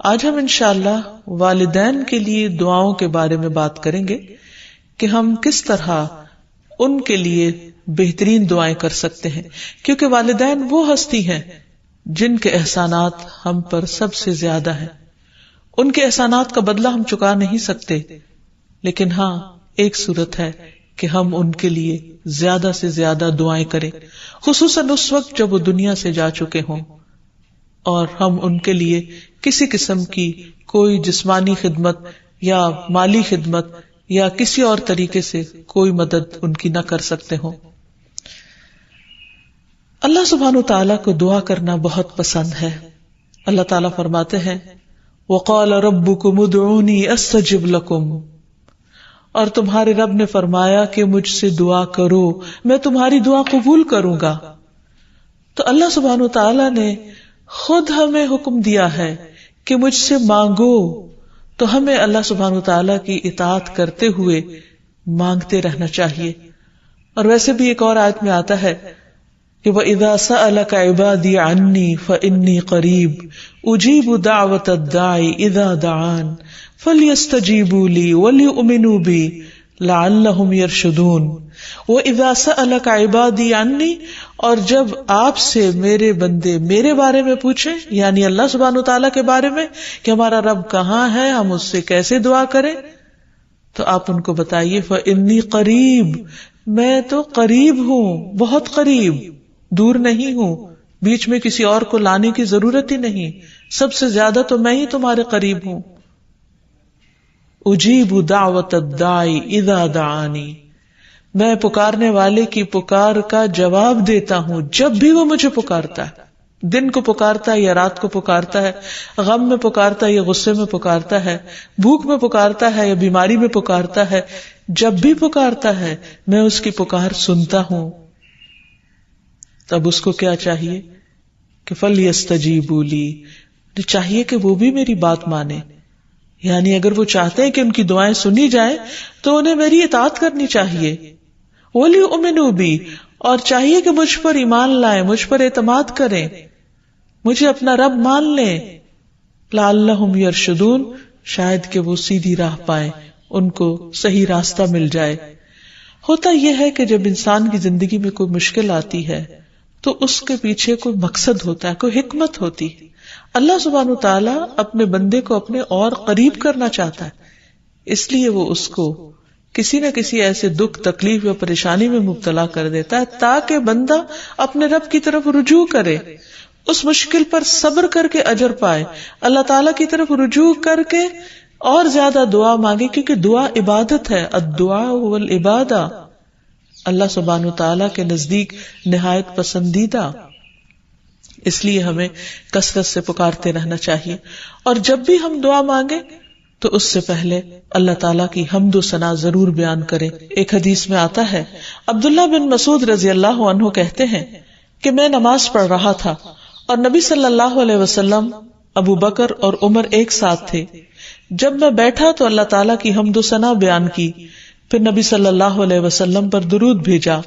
آج ہم انشاءاللہ والدین کے لیے دعاؤں کے بارے میں بات کریں گے کہ ہم کس طرح ان کے لیے بہترین دعائیں کر سکتے ہیں، کیونکہ والدین وہ ہستی ہیں جن کے احسانات ہم پر سب سے زیادہ ہیں. ان کے احسانات کا بدلہ ہم چکا نہیں سکتے، لیکن ہاں ایک صورت ہے کہ ہم ان کے لیے زیادہ سے زیادہ دعائیں کریں، خصوصاً اس وقت جب وہ دنیا سے جا چکے ہوں اور ہم ان کے لیے کسی قسم کی کوئی جسمانی خدمت یا مالی خدمت یا کسی اور طریقے سے کوئی مدد ان کی نہ کر سکتے ہوں. اللہ سبحانہ وتعالیٰ کو دعا کرنا بہت پسند ہے. اللہ تعالیٰ فرماتے ہیں وَقَالَ رَبُّكُمُ ادْعُونِي أَسْتَجِبْ لَكُمْ، اور تمہارے رب نے فرمایا کہ مجھ سے دعا کرو، میں تمہاری دعا قبول کروں گا. تو اللہ سبحانہ وتعالیٰ نے خود ہمیں حکم دیا ہے کہ مجھ سے مانگو، تو ہمیں اللہ سبحانہ وتعالیٰ کی اطاعت کرتے ہوئے مانگتے رہنا چاہیے. اور ویسے بھی ایک اور آیت میں آتا ہے کہ وَإِذَا سَأَلَكَ عِبَادِي عَنِّي فَإِنِّي قَرِيبٌ أُجِيبُ دَعْوَةَ الدَّاعِ إِذَا دَعَانِ فَلْيَسْتَجِيبُوا لِي وَلْيُؤْمِنُوا بِي لَعَلَّهُمْ يَرْشُدُونَ. وَإِذَا سَأَلَكَ عِبَادِي عَنِّي، اور جب آپ سے میرے بندے میرے بارے میں پوچھیں، یعنی اللہ سبحانہ وتعالیٰ کے بارے میں کہ ہمارا رب کہاں ہے، ہم اس سے کیسے دعا کریں، تو آپ ان کو بتائیے فَإِنِّي قَرِيبٌ، میں تو قریب ہوں، بہت قریب، دور نہیں ہوں، بیچ میں کسی اور کو لانے کی ضرورت ہی نہیں، سب سے زیادہ تو میں ہی تمہارے قریب ہوں. اجیب دعوت الداعی اذا دعانی، میں پکارنے والے کی پکار کا جواب دیتا ہوں جب بھی وہ مجھے پکارتا ہے. دن کو پکارتا ہے یا رات کو پکارتا ہے، غم میں پکارتا ہے یا غصے میں پکارتا ہے، بھوک میں پکارتا ہے یا بیماری میں پکارتا ہے، جب بھی پکارتا ہے میں اس کی پکار سنتا ہوں. تب اس کو کیا چاہیے کہ فَلْيَسْتَجِيبُوا لِي، چاہیے کہ وہ بھی میری بات مانے. یعنی اگر وہ چاہتے ہیں کہ ان کی دعائیں سنی جائیں تو انہیں میری اطاعت کرنی چاہیے. وَلْيُؤْمِنُوا بِي، اور چاہیے کہ مجھ پر ایمان لائیں، مجھ پر اعتماد کریں، مجھے اپنا رب مان لیں. لَعَلَّهُمْ يَرْشُدُونَ، شاید کہ وہ سیدھی راہ پائیں، ان کو صحیح راستہ مل جائے. ہوتا یہ ہے کہ جب انسان کی زندگی میں کوئی مشکل آتی ہے تو اس کے پیچھے کوئی مقصد ہوتا ہے، کوئی حکمت ہوتی ہے. اللہ سبحانہ وتعالیٰ اپنے بندے کو اپنے اور قریب کرنا چاہتا ہے، اس لیے وہ اس کو کسی نہ کسی ایسے دکھ، تکلیف یا پریشانی میں مبتلا کر دیتا ہے تاکہ بندہ اپنے رب کی طرف رجوع کرے، اس مشکل پر صبر کر کے اجر پائے، اللہ تعالیٰ کی طرف رجوع کر کے اور زیادہ دعا مانگے، کیونکہ دعا عبادت ہے. الدعاء والعبادہ اللہ سبحانہ وتعالیٰ کے نزدیک نہایت پسندیدہ، اس لیے ہمیں کثرت سے پکارتے رہنا چاہیے. اور جب بھی ہم دعا مانگیں تو اس سے پہلے اللہ تعالیٰ کی حمد و ثنا ضرور بیان کریں. ایک حدیث میں آتا ہے عبداللہ بن مسعود رضی اللہ عنہ کہتے ہیں کہ میں نماز پڑھ رہا تھا اور نبی صلی اللہ علیہ وسلم، ابو بکر اور عمر ایک ساتھ تھے. جب میں بیٹھا تو اللہ تعالیٰ کی حمد و ثنا بیان کی، پھر نبی صلی اللہ علیہ وسلم پر درود بھیجا،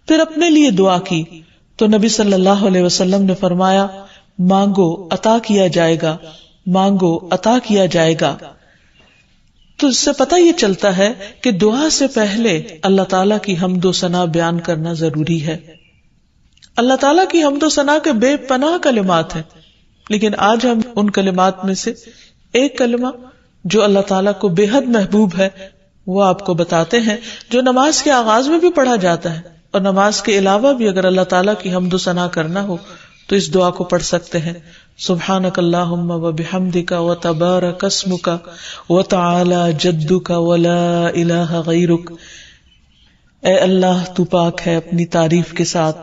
پھر اپنے لیے دعا کی تو نبی صلی اللہ علیہ وسلم نے فرمایا مانگو عطا کیا جائے گا، مانگو عطا کیا جائے گا. تو اس سے پتہ یہ چلتا ہے کہ دعا سے پہلے اللہ تعالیٰ کی حمد و ثنا بیان کرنا ضروری ہے. اللہ تعالیٰ کی حمد و ثنا کے بے پناہ کلمات ہیں، لیکن آج ہم ان کلمات میں سے ایک کلمہ جو اللہ تعالیٰ کو بے حد محبوب ہے وہ آپ کو بتاتے ہیں، جو نماز کے آغاز میں بھی پڑھا جاتا ہے، اور نماز کے علاوہ بھی اگر اللہ تعالیٰ کی حمد و ثنا کرنا ہو تو اس دعا کو پڑھ سکتے ہیں. سبحانک اللہم وبحمدک وتبارک اسمک وتعالی جدک ولا الہ غیرک. اے اللہ تو پاک ہے اپنی تعریف کے ساتھ،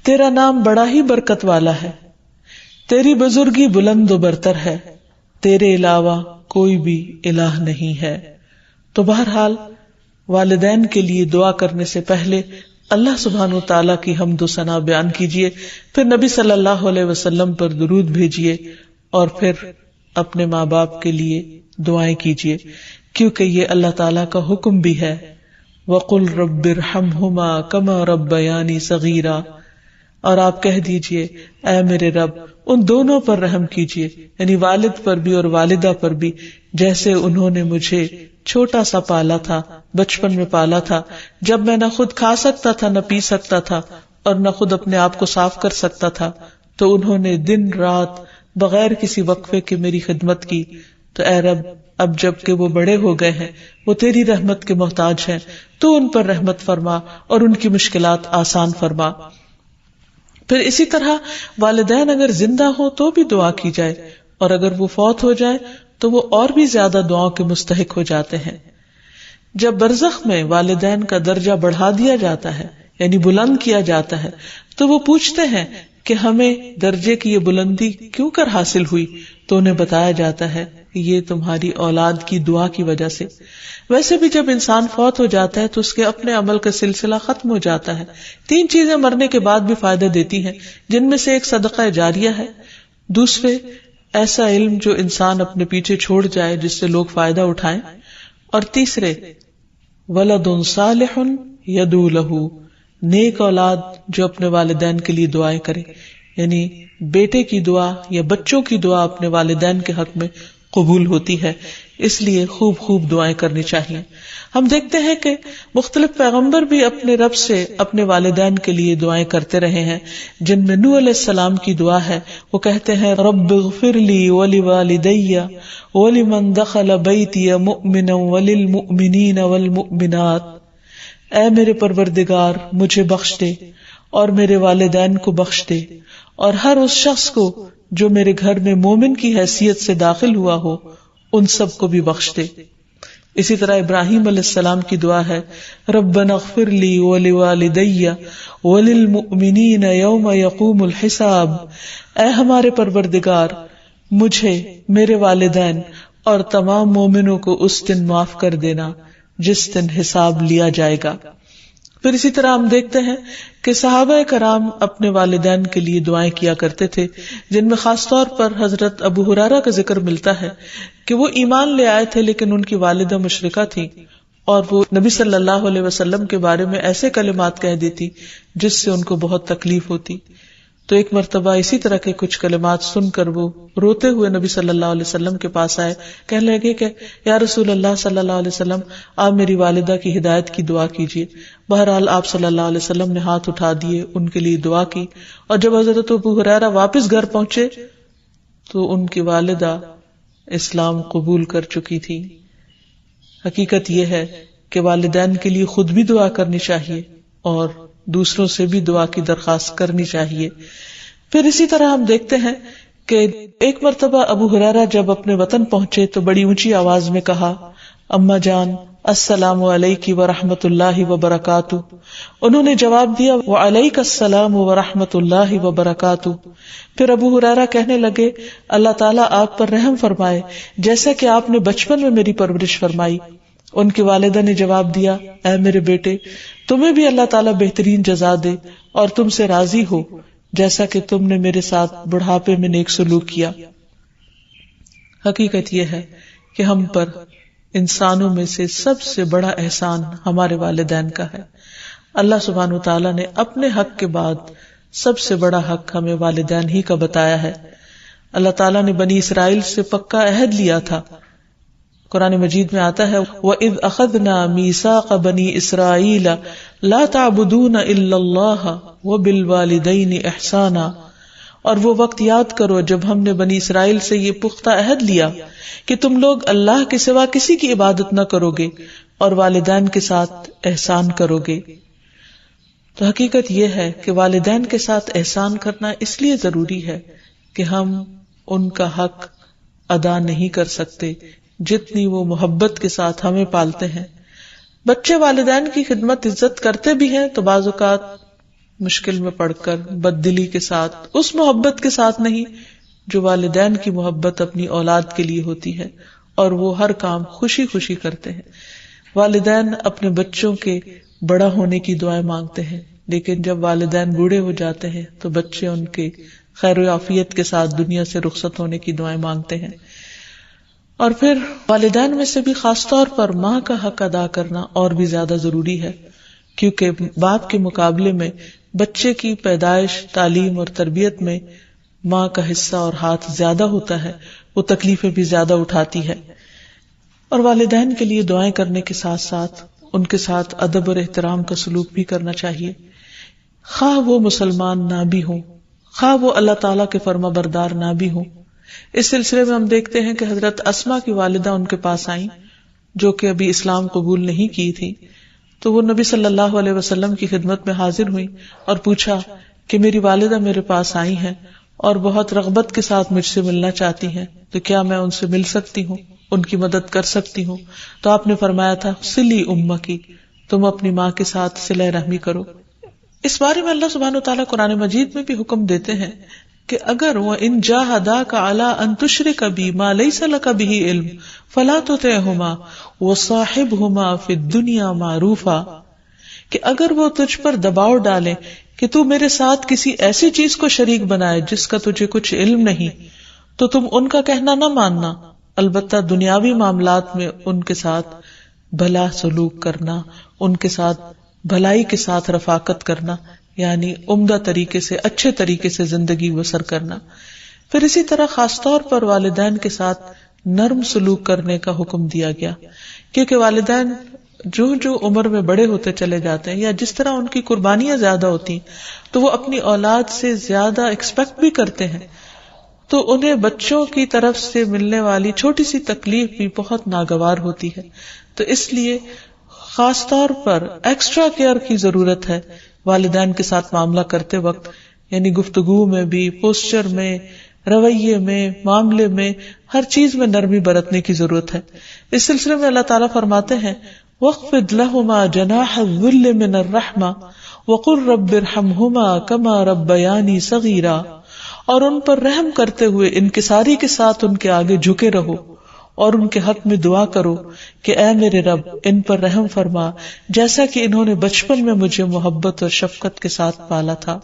تیرا نام بڑا ہی برکت والا ہے، تیری بزرگی بلند و برتر ہے، تیرے علاوہ کوئی بھی الہ نہیں ہے. تو بہرحال والدین کے لیے دعا کرنے سے پہلے اللہ سبحانہ و تعالیٰ کی حمد و ثنا بیان کیجیے، پھر نبی صلی اللہ علیہ وسلم پر درود بھیجیے، اور پھر اپنے ماں باپ کے لیے دعائیں کیجیے، کیونکہ یہ اللہ تعالیٰ کا حکم بھی ہے. وَقُلْ رَبِّ ارْحَمْهُمَا كَمَا رَبَّيَانِي صَغِيرًا، اور آپ کہہ دیجئے اے میرے رب ان دونوں پر رحم کیجیے، یعنی والد پر بھی اور والدہ پر بھی، جیسے انہوں نے مجھے چھوٹا سا پالا تھا، بچپن میں پالا تھا، جب میں نہ خود کھا سکتا تھا، نہ پی سکتا تھا، اور نہ خود اپنے آپ کو صاف کر سکتا تھا، تو انہوں نے دن رات بغیر کسی وقفے کے میری خدمت کی. تو اے رب، اب جب کہ وہ بڑے ہو گئے ہیں، وہ تیری رحمت کے محتاج ہیں، تو ان پر رحمت فرما اور ان کی مشکلات آسان فرما. پھر اسی طرح والدین اگر زندہ ہو تو بھی دعا کی جائے، اور اگر وہ فوت ہو جائے تو وہ اور بھی زیادہ دعاؤں کے مستحق ہو جاتے ہیں. جب برزخ میں والدین کا درجہ بڑھا دیا جاتا ہے، یعنی بلند کیا جاتا ہے، تو وہ پوچھتے ہیں کہ ہمیں درجے کی یہ بلندی کیوں کر حاصل ہوئی؟ تو انہیں بتایا جاتا ہے کہ یہ تمہاری اولاد کی دعا کی وجہ سے. ویسے بھی جب انسان فوت ہو جاتا ہے تو اس کے اپنے عمل کا سلسلہ ختم ہو جاتا ہے. 3 چیزیں مرنے کے بعد بھی فائدہ دیتی ہیں، جن میں سے ایک صدقہ جاریہ ہے، دوسرے ایسا علم جو انسان اپنے پیچھے چھوڑ جائے جس سے لوگ فائدہ اٹھائیں، اور تیسرے ولد صالح یدعو لہ، نیک اولاد جو اپنے والدین کے لیے دعائیں کرے. یعنی بیٹے کی دعا یا بچوں کی دعا اپنے والدین کے حق میں قبول ہوتی ہے، اس لیے خوب خوب دعائیں کرنی چاہیے. ہم دیکھتے ہیں کہ مختلف پیغمبر بھی اپنے رب سے اپنے والدین کے لیے دعائیں کرتے رہے ہیں، جن میں نوح علیہ السلام کی دعا ہے. وہ کہتے ہیں رب اغفر لی ولوالدی ولمن دخل بیتی مؤمنا وللمؤمنین والمؤمنات. اے میرے پروردگار، مجھے بخش دے اور میرے والدین کو بخش دے، اور ہر اس شخص کو جو میرے گھر میں مومن کی حیثیت سے داخل ہوا ہو، ان سب کو بھی بخش دے. اسی طرح ابراہیم علیہ السلام کی دعا ہے ربنا اغفر لی ولوالدی وللمؤمنین یوم یقوم الحساب. اے ہمارے پروردگار، مجھے، میرے والدین اور تمام مومنوں کو اس دن معاف کر دینا جس دن حساب لیا جائے گا. پھر اسی طرح ہم دیکھتے ہیں کہ صحابہ کرام اپنے والدین کے لیے دعائیں کیا کرتے تھے، جن میں خاص طور پر حضرت ابو ہریرہ کا ذکر ملتا ہے کہ وہ ایمان لے آئے تھے لیکن ان کی والدہ مشرکہ تھی، اور وہ نبی صلی اللہ علیہ وسلم کے بارے میں ایسے کلمات کہہ دیتی جس سے ان کو بہت تکلیف ہوتی. تو ایک مرتبہ اسی طرح کے کچھ کلمات سن کر وہ روتے ہوئے نبی صلی اللہ علیہ وسلم کے پاس آئے، کہنے لگے کہ یا رسول اللہ صلی اللہ علیہ وسلم، آپ میری والدہ کی ہدایت کی دعا کیجیے. بہرحال آپ صلی اللہ علیہ وسلم نے ہاتھ اٹھا دیے، ان کے لیے دعا کی، اور جب حضرت ابو ہریرہ واپس گھر پہنچے تو ان کی والدہ اسلام قبول کر چکی تھی. حقیقت یہ ہے کہ والدین کے لیے خود بھی دعا کرنی چاہیے اور دوسروں سے بھی دعا کی درخواست کرنی چاہیے. پھر اسی طرح ہم دیکھتے ہیں کہ ایک مرتبہ ابو ہریرہ جب اپنے وطن پہنچے تو بڑی اونچی آواز میں کہا اما جان السلام علیکی ورحمۃ اللہ وبرکاتہ. انہوں نے جواب دیا وعلیک السلام ورحمۃ اللہ وبرکاتہ. پھر ابو ہریرہ کہنے لگے اللہ تعالیٰ آپ پر رحم فرمائے جیسا کہ آپ نے بچپن میں میری پرورش فرمائی. ان کی والدہ نے جواب دیا اے میرے بیٹے، تمہیں بھی اللہ تعالیٰ بہترین جزا دے اور تم سے راضی ہو جیسا کہ تم نے میرے ساتھ بڑھاپے میں نیک سلوک کیا. حقیقت یہ ہے کہ ہم پر انسانوں میں سے سب سے بڑا احسان ہمارے والدین کا ہے. اللہ سبحانہ وتعالیٰ نے اپنے حق کے بعد سب سے بڑا حق ہمیں والدین ہی کا بتایا ہے. اللہ تعالیٰ نے بنی اسرائیل سے پکا عہد لیا تھا. قرآن مجید میں آتا ہے وَإِذْ أَخَذْنَا مِيثَاقَ بَنِي إِسْرَائِيلَ لَا تَعْبُدُونَ إِلَّا اللَّهَ وَبِالْوَالِدَيْنِ إِحْسَانًا. اور وہ وقت یاد کرو جب ہم نے بنی اسرائیل سے یہ پختہ عہد لیا کہ تم لوگ اللہ کے سوا کسی کی عبادت نہ کرو گے اور والدین کے ساتھ احسان کرو گے. تو حقیقت یہ ہے کہ والدین کے ساتھ احسان کرنا اس لیے ضروری ہے کہ ہم ان کا حق ادا نہیں کر سکتے جتنی وہ محبت کے ساتھ ہمیں پالتے ہیں. بچے والدین کی خدمت عزت کرتے بھی ہیں تو بعض اوقات مشکل میں پڑ کر بد دلی کے ساتھ، اس محبت کے ساتھ نہیں جو والدین کی محبت اپنی اولاد کے لیے ہوتی ہے، اور وہ ہر کام خوشی خوشی کرتے ہیں. والدین اپنے بچوں کے بڑا ہونے کی دعائیں مانگتے ہیں، لیکن جب والدین بوڑھے ہو جاتے ہیں تو بچے ان کے خیر و عافیت کے ساتھ دنیا سے رخصت ہونے کی دعائیں مانگتے ہیں. اور پھر والدین میں سے بھی خاص طور پر ماں کا حق ادا کرنا اور بھی زیادہ ضروری ہے، کیونکہ باپ کے مقابلے میں بچے کی پیدائش، تعلیم اور تربیت میں ماں کا حصہ اور ہاتھ زیادہ ہوتا ہے، وہ تکلیفیں بھی زیادہ اٹھاتی ہے. اور والدین کے لیے دعائیں کرنے کے ساتھ ساتھ ان کے ساتھ ادب اور احترام کا سلوک بھی کرنا چاہیے، خواہ وہ مسلمان نہ بھی ہوں، خواہ وہ اللہ تعالیٰ کے فرما بردار نہ بھی ہوں. اس سلسلے میں ہم دیکھتے ہیں کہ حضرت اسما کی والدہ ان کے پاس آئیں جو کہ ابھی اسلام قبول نہیں کی تھی، تو وہ نبی صلی اللہ علیہ وسلم کی خدمت میں حاضر ہوئی اور پوچھا کہ میری والدہ میرے پاس آئی ہیں اور بہت رغبت کے ساتھ مجھ سے ملنا چاہتی ہیں، تو کیا میں ان سے مل سکتی ہوں، ان کی مدد کر سکتی ہوں؟ تو آپ نے فرمایا تھا صلی امکی، تم اپنی ماں کے ساتھ صلہ رحمی کرو. اس بارے میں اللہ سبحانہ وتعالیٰ قرآن مجید میں بھی حکم دیتے ہیں کہ اگر وَإِن جَاهَدَاكَ عَلَىٰ أَن تُشْرِكَ بِي مَا لَيْسَ لَكَ بِهِ عِلْمٌ فَلَا تُطِعْهُمَا وَصَاحِبْهُمَا فِي الدُّنْيَا مَعْرُوفًا، کہ اگر وہ تجھ پر دباؤ ڈالیں کہ تو میرے ساتھ کسی ایسی چیز کو شریک بنائے جس کا تجھے کچھ علم نہیں، تو تم ان کا کہنا نہ ماننا، البتہ دنیاوی معاملات میں ان کے ساتھ بھلا سلوک کرنا، ان کے ساتھ بھلائی کے ساتھ رفاقت کرنا، یعنی عمدہ طریقے سے اچھے طریقے سے زندگی بسر کرنا. پھر اسی طرح خاص طور پر والدین کے ساتھ نرم سلوک کرنے کا حکم دیا گیا، کیونکہ والدین جو عمر میں بڑے ہوتے چلے جاتے ہیں یا جس طرح ان کی قربانیاں زیادہ ہوتی ہیں تو وہ اپنی اولاد سے زیادہ ایکسپیکٹ بھی کرتے ہیں، تو انہیں بچوں کی طرف سے ملنے والی چھوٹی سی تکلیف بھی بہت ناگوار ہوتی ہے. تو اس لیے خاص طور پر ایکسٹرا کیئر کی ضرورت ہے والدین کے ساتھ معاملہ کرتے وقت، یعنی گفتگو میں بھی، پوسچر میں، رویے میں، معاملے میں، ہر چیز میں نرمی برتنے کی ضرورت ہے. اس سلسلے میں اللہ تعالیٰ فرماتے ہیں وَاخْفِضْ لَهُمَا جَنَاحَ الذُّلِّ مِنَ الرَّحْمَةِ وَقُلْ رَبِّ ارْحَمْهُمَا كَمَا رَبَّيَانِي صَغِيرًا، اور ان پر رحم کرتے ہوئے انکساری کے ساتھ ان کے آگے جھکے رہو اور ان کے حق میں دعا کرو کہ اے میرے رب ان پر رحم فرما جیسا کہ انہوں نے بچپن میں مجھے محبت اور شفقت کے ساتھ پالا تھا.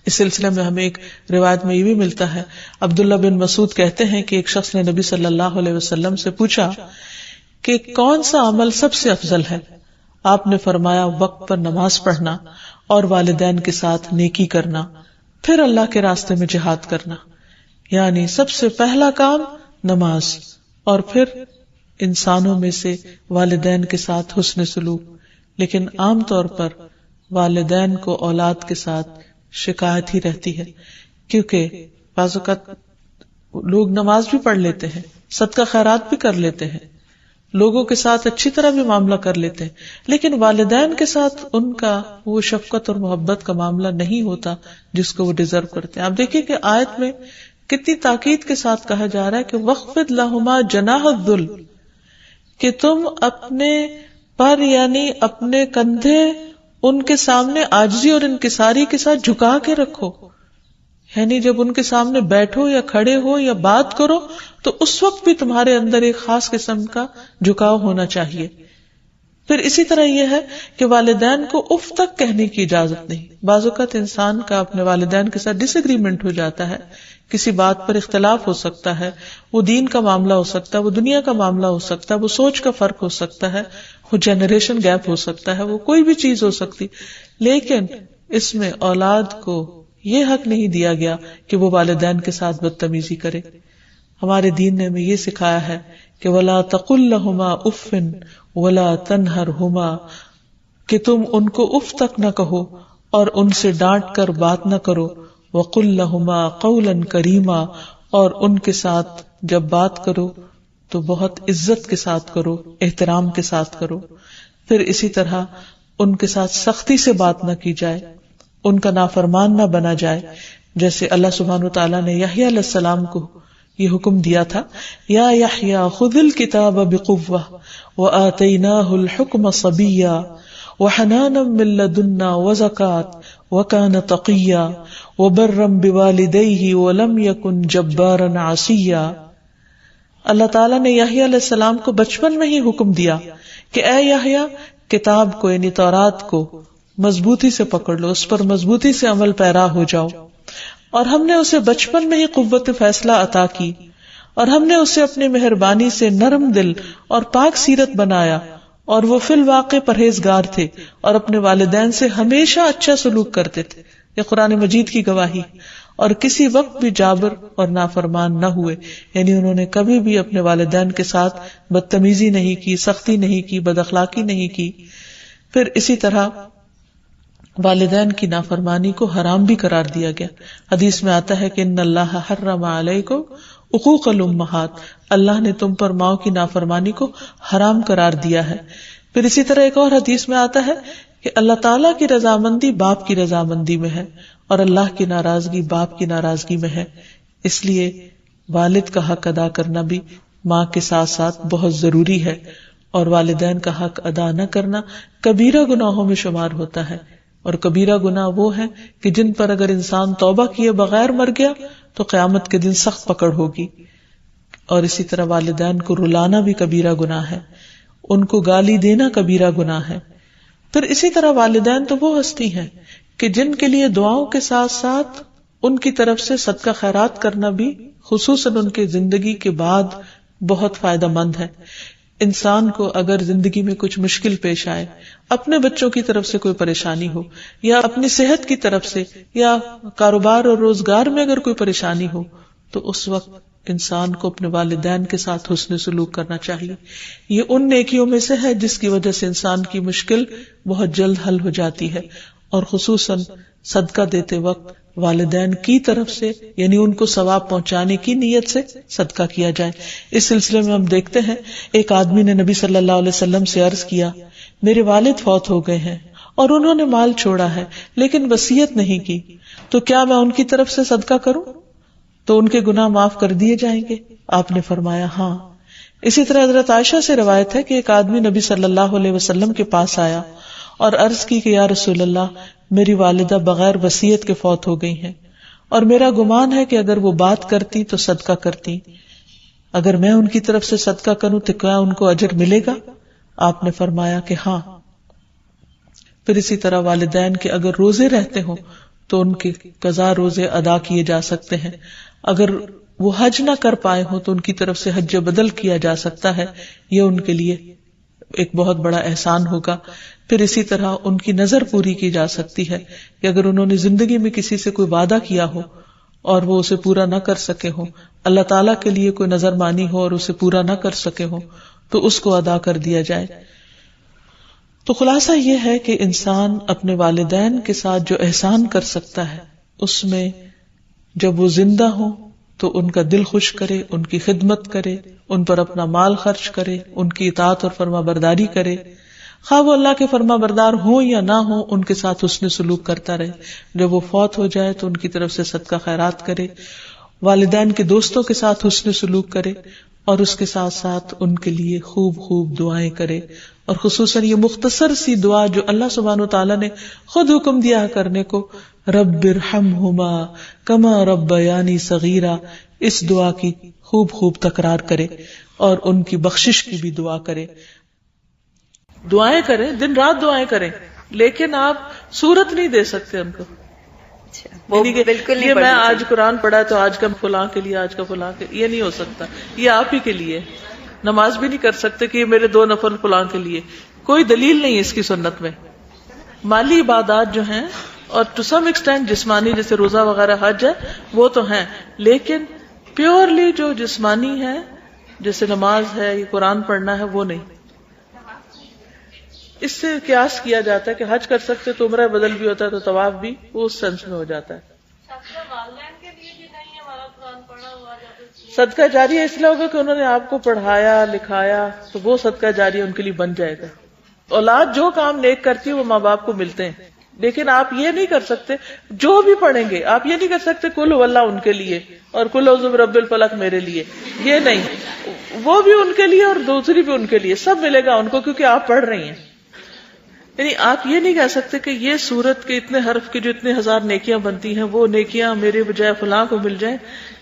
اس سلسلے میں ہمیں ایک روایت میں یہ بھی ملتا ہے، عبداللہ بن مسعود کہتے ہیں کہ ایک شخص نے نبی صلی اللہ علیہ وسلم سے پوچھا کہ کون سا عمل سب سے افضل ہے؟ آپ نے فرمایا وقت پر نماز پڑھنا اور والدین کے ساتھ نیکی کرنا، پھر اللہ کے راستے میں جہاد کرنا. یعنی سب سے پہلا کام نماز، اور پھر انسانوں میں سے والدین کے ساتھ حسن سلوک. لیکن عام طور پر والدین کو اولاد کے ساتھ شکایت ہی رہتی ہے، کیونکہ بعض اوقات لوگ نماز بھی پڑھ لیتے ہیں، صدقہ خیرات بھی کر لیتے ہیں، لوگوں کے ساتھ اچھی طرح بھی معاملہ کر لیتے ہیں، لیکن والدین کے ساتھ ان کا وہ شفقت اور محبت کا معاملہ نہیں ہوتا جس کو وہ ڈیزرو کرتے ہیں. آپ دیکھیں کہ آیت میں کتنی تاکید کے ساتھ کہا جا رہا ہے کہ وَاخْفِضْ لَهُمَا جَنَاحَ الذُّلِّ، کہ تم اپنے پر یعنی اپنے کندھے ان کے سامنے عاجزی اور انکساری کے ساتھ جھکا کے رکھو. یعنی جب ان کے سامنے بیٹھو یا کھڑے ہو یا بات کرو تو اس وقت بھی تمہارے اندر ایک خاص قسم کا جھکاؤ ہونا چاہیے. پھر اسی طرح یہ ہے کہ والدین کو اف تک کہنے کی اجازت نہیں. بعض اوقات انسان کا اپنے والدین کے ساتھ ڈس ایگریمنٹ ہو جاتا ہے، کسی بات پر اختلاف ہو سکتا ہے، وہ دین کا معاملہ ہو سکتا ہے، وہ دنیا کا معاملہ ہو سکتا ہے، وہ سوچ کا فرق ہو سکتا ہے، وہ جنریشن گیپ ہو سکتا ہے، وہ کوئی بھی چیز ہو سکتی، لیکن اس میں اولاد کو یہ حق نہیں دیا گیا کہ وہ والدین کے ساتھ بدتمیزی کرے. ہمارے دین نے ہمیں یہ سکھایا ہے کہ وَلَا تَقُلْ لَهُمَا أُفٍّ وَلَا تَنْهَرْهُمَا، کہ تم ان کو اف تک نہ کہو اور ان سے ڈانٹ کر بات نہ کرو. وَقُلْ لَهُمَا قَوْلًا كَرِيمًا، اور ان کے ساتھ جب بات کرو تو بہت عزت کے ساتھ کرو، احترام کے ساتھ کرو. پھر اسی طرح ان کے ساتھ سختی سے بات نہ کی جائے، ان کا نافرمان نہ بنا جائے، جیسے اللہ سبحانہ وتعالیٰ نے یحییٰ علیہ السلام کو یہ حکم دیا تھا، یا یحییٰ خذ الکتاب بقوہ وآتیناہ الحکم صبیا وحنانا من لدنا وزکاة وکان تقیا وبرا بوالدیہ ولم یکن جبارا عصیا. اللہ تعالیٰ نے یحییٰ علیہ السلام کو بچپن میں ہی حکم دیا کہ اے یحییٰ کتاب کو یعنی تورات کو مضبوطی سے پکڑ لو، اس پر مضبوطی سے عمل پیرا ہو جاؤ. اور ہم نے اسے بچپن میں ہی قوت فیصلہ عطا کی، اور ہم نے اسے اپنی مہربانی سے نرم دل اور پاک سیرت بنایا، اور وہ فی الواقع پرہیزگار تھے اور اپنے والدین سے ہمیشہ اچھا سلوک کرتے تھے. یہ قرآن مجید کی گواہی. اور کسی وقت بھی جابر اور نافرمان نہ ہوئے، یعنی انہوں نے کبھی بھی اپنے والدین کے ساتھ بدتمیزی نہیں کی، سختی نہیں کی، بد اخلاقی نہیں کی. پھر اسی طرح والدین کی نافرمانی کو حرام بھی قرار دیا گیا. حدیث میں آتا ہے کہ ان اللہ حرم علیکم عقوق الامہات، اللہ نے تم پر ماؤں کی نافرمانی کو حرام قرار دیا ہے. پھر اسی طرح ایک اور حدیث میں آتا ہے کہ اللہ تعالیٰ کی رضامندی باپ کی رضامندی میں ہے اور اللہ کی ناراضگی باپ کی ناراضگی میں ہے. اس لیے والد کا حق ادا کرنا بھی ماں کے ساتھ ساتھ بہت ضروری ہے، اور والدین کا حق ادا نہ کرنا کبیرہ گناہوں میں شمار ہوتا ہے. اور کبیرہ گناہ وہ ہیں کہ جن پر اگر انسان توبہ کیے بغیر مر گیا تو قیامت کے دن سخت پکڑ ہوگی. اور اسی طرح والدین کو رلانا بھی کبیرہ گناہ ہے، ان کو گالی دینا کبیرہ گناہ ہے. پھر اسی طرح والدین تو وہ ہستی ہیں کہ جن کے لیے دعاؤں کے ساتھ ساتھ ان کی طرف سے صدقہ خیرات کرنا بھی خصوصاً ان کے زندگی کے بعد بہت فائدہ مند ہے. انسان کو اگر زندگی میں کچھ مشکل پیش آئے، اپنے بچوں کی طرف سے کوئی پریشانی ہو، یا اپنی صحت کی طرف سے، یا کاروبار اور روزگار میں اگر کوئی پریشانی ہو، تو اس وقت انسان کو اپنے والدین کے ساتھ حسن سلوک کرنا چاہیے. یہ ان نیکیوں میں سے ہے جس کی وجہ سے انسان کی مشکل بہت جلد حل ہو جاتی ہے. اور خصوصاً صدقہ دیتے وقت والدین کی طرف سے، یعنی ان کو ثواب پہنچانے کی نیت سے صدقہ کیا جائے. اس سلسلے میں ہم دیکھتے ہیں ایک آدمی نے نبی صلی اللہ علیہ وسلم سے عرض کیا، میرے والد فوت ہو گئے ہیں اور انہوں نے مال چھوڑا ہے لیکن وصیت نہیں کی، تو کیا میں ان کی طرف سے صدقہ کروں تو ان کے گناہ معاف کر دیے جائیں گے؟ آپ نے فرمایا ہاں. اسی طرح حضرت عائشہ سے روایت ہے کہ ایک آدمی نبی صلی اللہ علیہ وسلم کے پاس آیا اور عرض کی کہ یا رسول اللہ، میری والدہ بغیر وصیت کے فوت ہو گئی ہیں اور میرا گمان ہے کہ اگر وہ بات کرتی تو صدقہ کرتی، اگر میں ان کی طرف سے صدقہ کروں تو کیا ان کو اجر ملے گا؟ آپ نے فرمایا کہ ہاں. پھر اسی طرح والدین کے اگر روزے رہتے ہوں تو ان کے قضا روزے ادا کیے جا سکتے ہیں. اگر وہ حج نہ کر پائے ہوں تو ان کی طرف سے حج بدل کیا جا سکتا ہے، یہ ان کے لیے ایک بہت بڑا احسان ہوگا. پھر اسی طرح ان کی نظر پوری کی جا سکتی ہے کہ اگر انہوں نے زندگی میں کسی سے کوئی وعدہ کیا ہو اور وہ اسے پورا نہ کر سکے ہوں، اللہ تعالیٰ کے لیے کوئی نظر مانی ہو اور اسے پورا نہ کر سکے ہوں، تو اس کو ادا کر دیا جائے. تو خلاصہ یہ ہے کہ انسان اپنے والدین کے ساتھ جو احسان کر سکتا ہے، اس میں جب وہ زندہ ہوں تو ان کا دل خوش کرے، ان کی خدمت کرے، ان پر اپنا مال خرچ کرے، ان کی اطاعت اور فرما برداری کرے، خواہ وہ اللہ کے فرما بردار ہوں یا نہ ہوں، ان کے ساتھ حسن سلوک کرتا رہے. جب وہ فوت ہو جائے تو ان کی طرف سے صدقہ خیرات کرے، والدین کے دوستوں کے ساتھ حسن سلوک کرے، اور اس کے ساتھ ساتھ ان کے لیے خوب خوب دعائیں کرے. اور خصوصاً یہ مختصر سی دعا جو اللہ سبحانہ وتعالیٰ نے خود حکم دیا کرنے کو، رب ارحمہما کما ربیانی صغیرا، اس دعا کی خوب خوب تکرار کرے اور ان کی بخشش کی بھی دعا کرے. دعائیں کریں، دن رات دعائیں کریں، لیکن آپ صورت نہیں دے سکتے ان کو. بالکل نہیں، میں آج قرآن پڑھا تو آج کا فلاں کے لیے، آج کا فلاں کے، یہ نہیں ہو سکتا. یہ آپ ہی کے لیے. نماز بھی نہیں کر سکتے کہ یہ میرے 2 نفل فلاں کے لیے، کوئی دلیل نہیں اس کی سنت میں. مالی عبادات جو ہیں اور ٹو سم ایکسٹینٹ جسمانی، جیسے روزہ وغیرہ، حج ہے، وہ تو ہیں، لیکن پیورلی جو جسمانی ہے جیسے نماز ہے، یہ قرآن پڑھنا ہے، وہ نہیں. اس سے قیاس کیا جاتا ہے کہ حج کر سکتے تو عمرہ بدل بھی ہوتا ہے تو طواف بھی اس سینس میں ہو جاتا ہے. صدقہ جاریہ اس لیے ہوگا کہ انہوں نے آپ کو پڑھایا لکھایا تو وہ صدقہ جاریہ ان کے لیے بن جائے گا. اولاد جو کام نیک کرتی ہے وہ ماں باپ کو ملتے ہیں، لیکن آپ یہ نہیں کر سکتے، جو بھی پڑھیں گے آپ یہ نہیں کر سکتے کل ہو اللہ ان کے لیے اور کل اعوذ برب الفلق میرے لیے، یہ نہیں. وہ بھی ان کے لیے اور دوسری بھی ان کے لیے، سب ملے گا ان کو کیونکہ آپ پڑھ رہی ہیں. یعنی آپ یہ نہیں کہہ سکتے کہ یہ سورت کے اتنے حرف کی جو اتنے 1000 نیکیاں بنتی ہیں وہ نیکیاں میرے بجائے فلاں کو مل جائیں.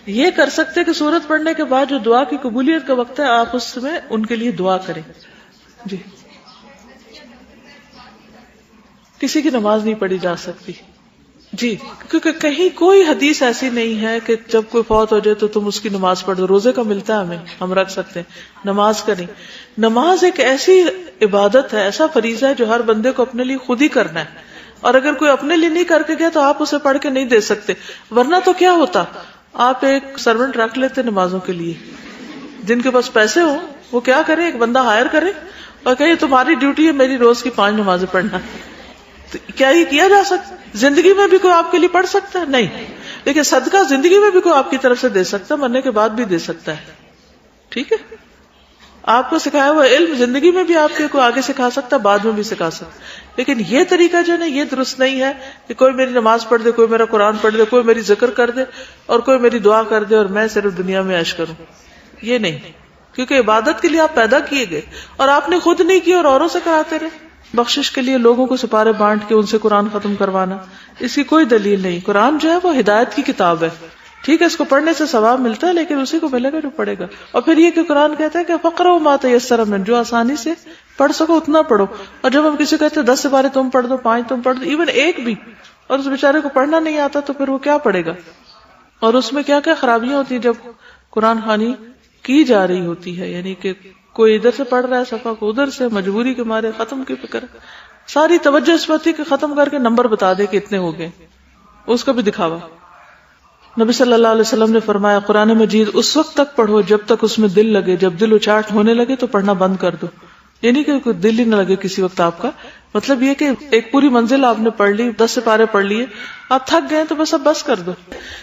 یہ کر سکتے کہ سورت پڑھنے کے بعد جو دعا کی قبولیت کا وقت ہے آپ اس میں ان کے لیے دعا کریں. جی، کسی کی نماز نہیں پڑھی جا سکتی. جی، کیونکہ کہیں کوئی حدیث ایسی نہیں ہے کہ جب کوئی فوت ہو جائے تو تم اس کی نماز پڑھ دو. روزے کا ملتا ہے ہمیں، ہم رکھ سکتے ہیں، نماز کا نہیں. نماز ایک ایسی عبادت ہے، ایسا فریضہ ہے جو ہر بندے کو اپنے لیے خود ہی کرنا ہے. اور اگر کوئی اپنے لیے نہیں کر کے گیا تو آپ اسے پڑھ کے نہیں دے سکتے. ورنہ تو کیا ہوتا, آپ ایک سرونٹ رکھ لیتے نمازوں کے لیے, جن کے پاس پیسے ہوں وہ کیا کرے, ایک بندہ ہائر کرے اور کہے تمہاری ڈیوٹی ہے میری روز کی 5 نمازیں پڑھنا. تو کیا یہ کیا جا سکتا؟ زندگی میں بھی کوئی آپ کے لیے پڑھ سکتا ہے؟ نہیں. لیکن صدقہ زندگی میں بھی کوئی آپ کی طرف سے دے سکتا ہے, مرنے کے بعد بھی دے سکتا ہے. ٹھیک ہے, آپ کو سکھایا ہوا علم زندگی میں بھی آپ کے کوئی آگے سکھا سکتا ہے, بعد میں بھی سکھا سکتا. لیکن یہ طریقہ جو ہے نا, یہ درست نہیں ہے کہ کوئی میری نماز پڑھ دے, کوئی میرا قرآن پڑھ دے, کوئی میری ذکر کر دے اور کوئی میری دعا کر دے اور میں صرف دنیا میں عیش کروں. یہ نہیں, کیونکہ عبادت کے لیے آپ پیدا کیے گئے اور آپ نے خود نہیں کی اور اوروں سے کراتے رہے. بخشش کے لیے لوگوں کو سپارے بانٹ کے ان سے قرآن ختم کروانا, اس کی کوئی دلیل نہیں. قرآن جو ہے وہ ہدایت کی کتاب ہے, ٹھیک ہے, اس کو پڑھنے سے ثواب ملتا ہے, لیکن اسی کو ملے گا جو پڑھے گا. اور پھر یہ کہ قرآن کہتا ہے کہ فقرؤ ما تیسر منہ, جو آسانی سے پڑھ سکو اتنا پڑھو. اور جب ہم کسی کو کہتے ہیں 10 سپارے تم پڑھ دو, 5 تم پڑھ دو, ایون ایک بھی, اور اس بیچارے کو پڑھنا نہیں آتا تو پھر وہ کیا پڑھے گا؟ اور اس میں کیا کیا خرابیاں ہوتی ہیں جب قرآن خوانی کی جا رہی ہوتی ہے, یعنی کہ کوئی ادھر سے پڑھ رہا ہے صفحہ کو ادھر سے, مجبوری کے مارے ختم کی فکر, ساری توجہ اس پر تھی کہ ختم کر کے نمبر بتا دے کہ اتنے ہو گئے, اس کا بھی دکھاوا. نبی صلی اللہ علیہ وسلم نے فرمایا قرآن مجید اس وقت تک پڑھو جب تک اس میں دل لگے, جب دل اچاٹ ہونے لگے تو پڑھنا بند کر دو. یعنی کہ کوئی دل ہی نہ لگے کسی وقت آپ کا. مطلب یہ کہ ایک پوری منزل آپ نے پڑھ لی, 10 سپارے پڑھ لیے, آپ تھک گئے تو بس اب بس کر دو.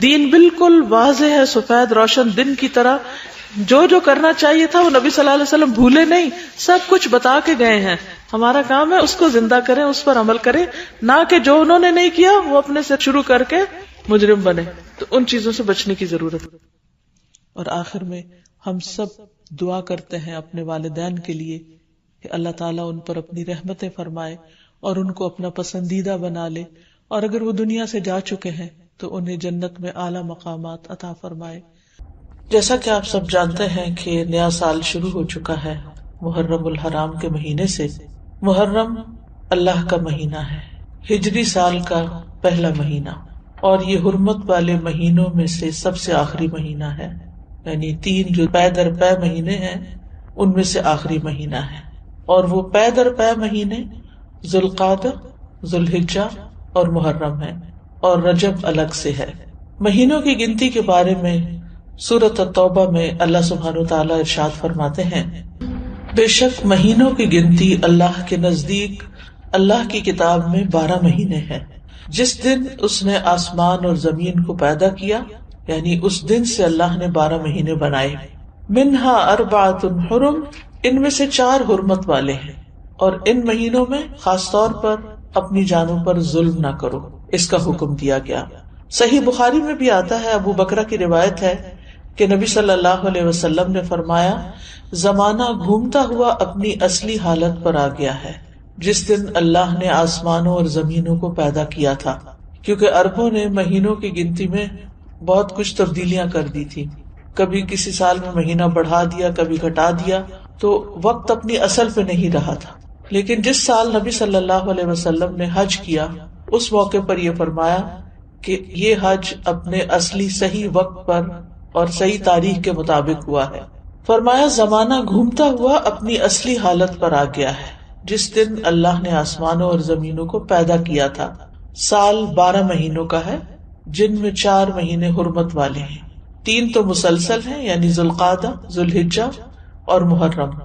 دین بالکل واضح ہے, سفید روشن دن کی طرح. جو جو کرنا چاہیے تھا وہ نبی صلی اللہ علیہ وسلم بھولے نہیں, سب کچھ بتا کے گئے ہیں. ہمارا کام ہے اس کو زندہ کریں, اس پر عمل کریں, نہ کہ جو انہوں نے نہیں کیا وہ اپنے سے شروع کر کے مجرم بنے. تو ان چیزوں سے بچنے کی ضرورت ہے. اور آخر میں ہم سب دعا کرتے ہیں اپنے والدین کے لیے کہ اللہ تعالیٰ ان پر اپنی رحمتیں فرمائے اور ان کو اپنا پسندیدہ بنا لے, اور اگر وہ دنیا سے جا چکے ہیں تو انہیں جنت میں اعلیٰ مقامات عطا فرمائے. جیسا کہ آپ سب جانتے ہیں کہ نیا سال شروع ہو چکا ہے محرم الحرام کے مہینے سے. محرم اللہ کا مہینہ ہے, ہجری سال کا پہلا مہینہ, اور یہ حرمت والے مہینوں میں سے سب سے آخری مہینہ ہے. یعنی 3 جو پے در پے مہینے ہیں ان میں سے آخری مہینہ ہے. اور وہ پے در پے مہینے ذوالقعدہ, ذوالحجہ اور محرم ہیں, اور رجب الگ سے ہے. مہینوں کی گنتی کے بارے میں سورۃ التوبہ میں اللہ سبحانہ وتعالیٰ ارشاد فرماتے ہیں, بے شک مہینوں کی گنتی اللہ کے نزدیک اللہ کی کتاب میں 12 مہینے ہیں. جس دن اس نے آسمان اور زمین کو پیدا کیا, یعنی اس دن سے اللہ نے 12 مہینے بنائے. منہا اربعۃ حرم, ان میں سے 4 حرمت والے ہیں, اور ان مہینوں میں خاص طور پر اپنی جانوں پر ظلم نہ کرو, اس کا حکم دیا گیا. صحیح بخاری میں بھی آتا ہے, ابو بکرہ کی روایت ہے کہ نبی صلی اللہ علیہ وسلم نے فرمایا زمانہ گھومتا ہوا اپنی اصلی حالت پر آ گیا ہے جس دن اللہ نے آسمانوں اور زمینوں کو پیدا کیا تھا, کیونکہ عربوں نے مہینوں کی گنتی میں بہت کچھ تبدیلیاں کر دی تھی. کبھی کسی سال میں مہینہ بڑھا دیا, کبھی گھٹا دیا, تو وقت اپنی اصل پہ نہیں رہا تھا. لیکن جس سال نبی صلی اللہ علیہ وسلم نے حج کیا, اس موقع پر یہ فرمایا کہ یہ حج اپنے اصلی صحیح وقت پر اور صحیح تاریخ کے مطابق ہوا ہے. فرمایا زمانہ گھومتا ہوا اپنی اصلی حالت پر آ گیا ہے جس دن اللہ نے آسمانوں اور زمینوں کو پیدا کیا تھا. سال 12 مہینوں کا ہے, جن میں 4 مہینے حرمت والے ہیں, 3 تو مسلسل ہیں یعنی ذوالقعدہ, ذوالحجہ اور محرم,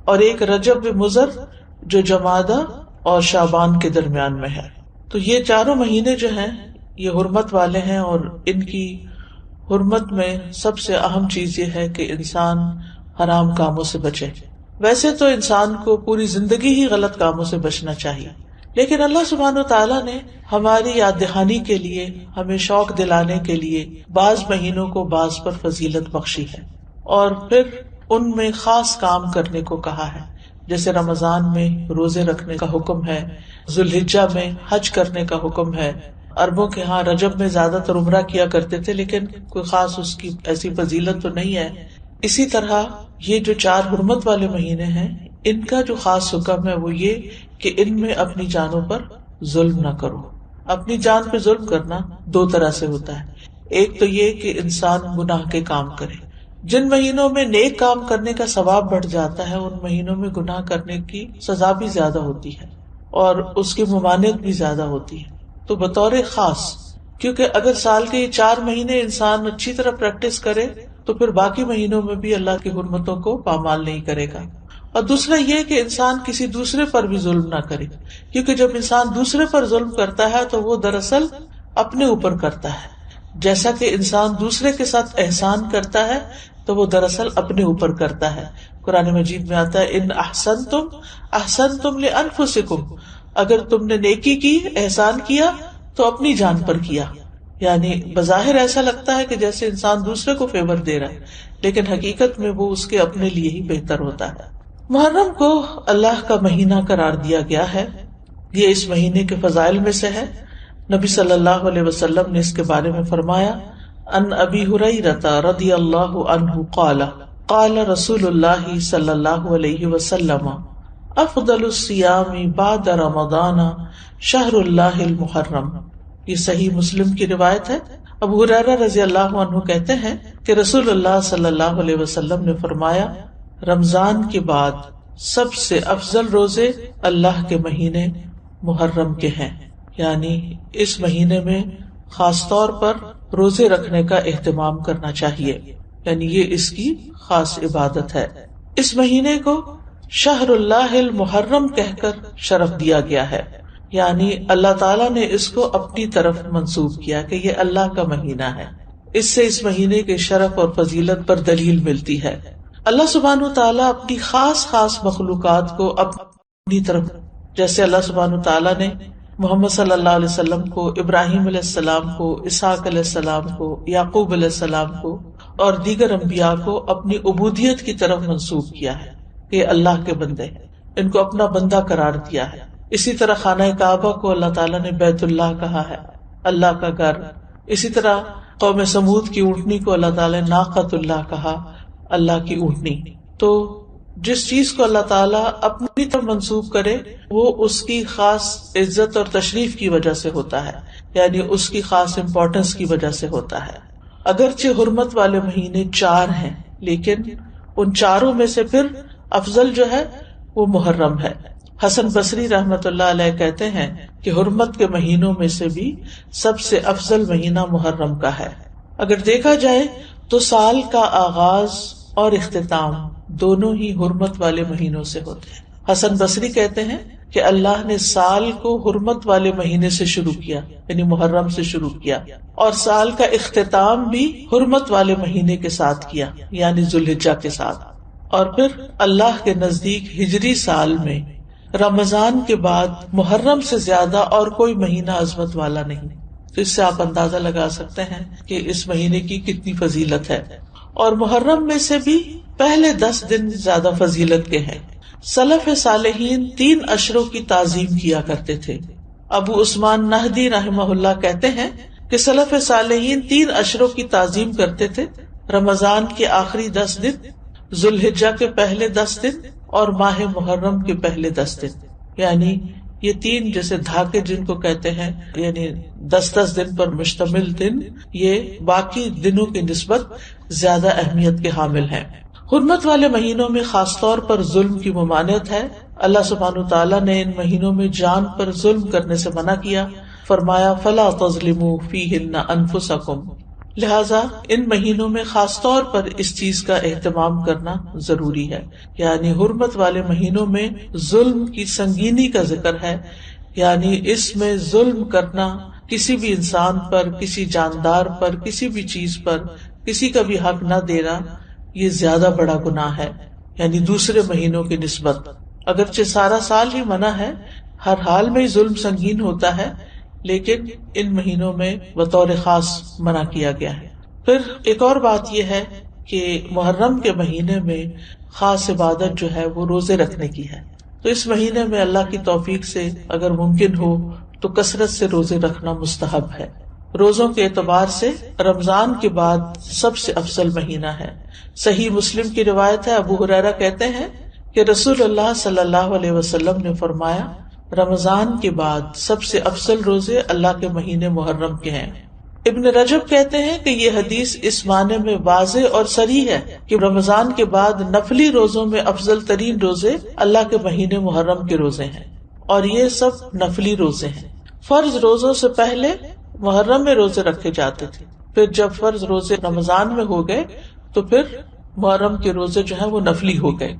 اور ایک رجب مضر جو جمادہ اور شعبان کے درمیان میں ہے. تو یہ 4 مہینے جو ہیں یہ حرمت والے ہیں, اور ان کی حرمت میں سب سے اہم چیز یہ ہے کہ انسان حرام کاموں سے بچے. ویسے تو انسان کو پوری زندگی ہی غلط کاموں سے بچنا چاہیے, لیکن اللہ سبحانہ وتعالیٰ نے ہماری یاد دہانی کے لیے, ہمیں شوق دلانے کے لیے بعض مہینوں کو بعض پر فضیلت بخشی ہے, اور پھر ان میں خاص کام کرنے کو کہا ہے. جیسے رمضان میں روزے رکھنے کا حکم ہے, ذوالحجہ میں حج کرنے کا حکم ہے. عربوں کے ہاں رجب میں زیادہ تر عمرہ کیا کرتے تھے, لیکن کوئی خاص اس کی ایسی فضیلت تو نہیں ہے. اسی طرح یہ جو 4 حرمت والے مہینے ہیں, ان کا جو خاص حکم ہے وہ یہ کہ ان میں اپنی جانوں پر ظلم نہ کرو. اپنی جان پہ ظلم کرنا 2 طرح سے ہوتا ہے. ایک تو یہ کہ انسان گناہ کے کام کرے. جن مہینوں میں نیک کام کرنے کا ثواب بڑھ جاتا ہے, ان مہینوں میں گناہ کرنے کی سزا بھی زیادہ ہوتی ہے. اور اس کی ممانعت بھی زیادہ ہوتی ہے. تو بطور خاص، کیونکہ اگر سال کے یہ 4 مہینے انسان اچھی طرح پریکٹس کرے تو پھر باقی مہینوں میں بھی اللہ کی حرمتوں کو پامال نہیں کرے گا. اور دوسرا یہ کہ انسان کسی دوسرے پر بھی ظلم نہ کرے، کیونکہ جب انسان دوسرے پر ظلم کرتا ہے تو وہ دراصل اپنے اوپر کرتا ہے، جیسا کہ انسان دوسرے کے ساتھ احسان کرتا ہے تو وہ دراصل اپنے اوپر کرتا ہے. قرآن مجید میں آتا ہے ان احسنتم احسنتم لانفسکم، اگر تم نے نیکی کی، احسان کیا تو اپنی جان پر کیا. یعنی بظاہر ایسا لگتا ہے کہ جیسے انسان دوسرے کو فیور دے رہا ہے، لیکن حقیقت میں وہ اس کے اپنے لیے ہی بہتر ہوتا ہے. محرم کو اللہ کا مہینہ قرار دیا گیا ہے، یہ اس مہینے کے فضائل میں سے ہے. نبی صلی اللہ علیہ وسلم نے اس کے بارے میں فرمایا ان ابی ہریرہ رضی اللہ عنہ قال قال رسول اللہ صلی اللہ علیہ وسلم افضل الصیام بعد رمضان شہر اللہ المحرم. یہ صحیح مسلم کی روایت ہے. ابو ہریرہ رضی اللہ عنہ کہتے ہیں کہ رسول اللہ صلی اللہ علیہ وسلم نے فرمایا رمضان کے بعد سب سے افضل روزے اللہ کے مہینے محرم کے ہیں. یعنی اس مہینے میں خاص طور پر روزے رکھنے کا اہتمام کرنا چاہیے، یعنی یہ اس کی خاص عبادت ہے. اس مہینے کو شہر اللہ المحرم کہہ کر شرف دیا گیا ہے، یعنی اللہ تعالیٰ نے اس کو اپنی طرف منسوب کیا کہ یہ اللہ کا مہینہ ہے. اس سے اس مہینے کے شرف اور فضیلت پر دلیل ملتی ہے. اللہ سبحانہ وتعالیٰ اپنی خاص مخلوقات کو اپنی طرف، جیسے اللہ سبحانہ وتعالیٰ نے محمد صلی اللہ علیہ وسلم کو، ابراہیم علیہ السلام کو، اسحاق علیہ السلام کو، یعقوب علیہ السلام کو اور دیگر انبیاء کو اپنی عبودیت کی طرف منسوب کیا ہے کہ یہ اللہ کے بندے ہیں، ان کو اپنا بندہ قرار دیا ہے. اسی طرح خانہ کعبہ کو اللہ تعالیٰ نے بیت اللہ کہا ہے، اللہ کا گھر. اسی طرح قوم سمود کی اونٹنی کو اللہ تعالیٰ نے ناقۃ اللہ کہا، اللہ کی اونٹنی. تو جس چیز کو اللہ تعالیٰ اپنی طرف منسوب کرے وہ اس کی خاص عزت اور تشریف کی وجہ سے ہوتا ہے، یعنی اس کی خاص امپورٹنس کی وجہ سے ہوتا ہے. اگرچہ حرمت والے مہینے 4 ہیں، لیکن ان 4 میں سے پھر افضل جو ہے وہ محرم ہے. حسن بصری رحمت اللہ علیہ کہتے ہیں کہ حرمت کے مہینوں میں سے بھی سب سے افضل مہینہ محرم کا ہے. اگر دیکھا جائے تو سال کا آغاز اور اختتام دونوں ہی حرمت والے مہینوں سے ہوتے ہیں. حسن بصری کہتے ہیں کہ اللہ نے سال کو حرمت والے مہینے سے شروع کیا، یعنی محرم سے شروع کیا، اور سال کا اختتام بھی حرمت والے مہینے کے ساتھ کیا، یعنی ذوالحجہ کے ساتھ. اور پھر اللہ کے نزدیک ہجری سال میں رمضان کے بعد محرم سے زیادہ اور کوئی مہینہ عظمت والا نہیں. تو اس سے آپ اندازہ لگا سکتے ہیں کہ اس مہینے کی کتنی فضیلت ہے. اور محرم میں سے بھی پہلے 10 دن زیادہ فضیلت کے ہیں. سلف صالحین 3 عشروں کی تعظیم کیا کرتے تھے. ابو عثمان نہدی رحمہ اللہ کہتے ہیں کہ سلف صالحین 3 عشروں کی تعظیم کرتے تھے: رمضان کے آخری 10 دن، ذوالحجہ کے پہلے 10 دن اور ماہ محرم کے پہلے 10 دن. یعنی یہ 3 جیسے دھاکے جن کو کہتے ہیں، یعنی 10 دن پر مشتمل دن، یہ باقی دنوں کی نسبت زیادہ اہمیت کے حامل ہیں. حرمت والے مہینوں میں خاص طور پر ظلم کی ممانعت ہے. اللہ سبحانہ تعالیٰ نے ان مہینوں میں جان پر ظلم کرنے سے منع کیا. فرمایا فلا تظلموا فیہن انفسکم. لہذا ان مہینوں میں خاص طور پر اس چیز کا اہتمام کرنا ضروری ہے. یعنی حرمت والے مہینوں میں ظلم کی سنگینی کا ذکر ہے، یعنی اس میں ظلم کرنا، کسی بھی انسان پر، کسی جاندار پر، کسی بھی چیز پر کسی کا بھی حق نہ دینا، یہ زیادہ بڑا گناہ ہے. یعنی دوسرے مہینوں کی نسبت اگرچہ سارا سال ہی منع ہے، ہر حال میں ظلم سنگین ہوتا ہے، لیکن ان مہینوں میں بطور خاص منع کیا گیا ہے. پھر ایک اور بات یہ ہے کہ محرم کے مہینے میں خاص عبادت جو ہے وہ روزے رکھنے کی ہے. تو اس مہینے میں اللہ کی توفیق سے اگر ممکن ہو تو کثرت سے روزے رکھنا مستحب ہے. روزوں کے اعتبار سے رمضان کے بعد سب سے افضل مہینہ ہے. صحیح مسلم کی روایت ہے، ابو ہریرہ کہتے ہیں کہ رسول اللہ صلی اللہ علیہ وسلم نے فرمایا رمضان کے بعد سب سے افضل روزے اللہ کے مہینے محرم کے ہیں. ابن رجب کہتے ہیں کہ یہ حدیث اس معنی میں واضح اور صریح ہے کہ رمضان کے بعد نفلی روزوں میں افضل ترین روزے اللہ کے مہینے محرم کے روزے ہیں. اور یہ سب نفلی روزے ہیں. فرض روزوں سے پہلے محرم میں روزے رکھے جاتے تھے، پھر جب فرض روزے رمضان میں ہو گئے تو پھر محرم کے روزے جو ہیں وہ نفلی ہو گئے.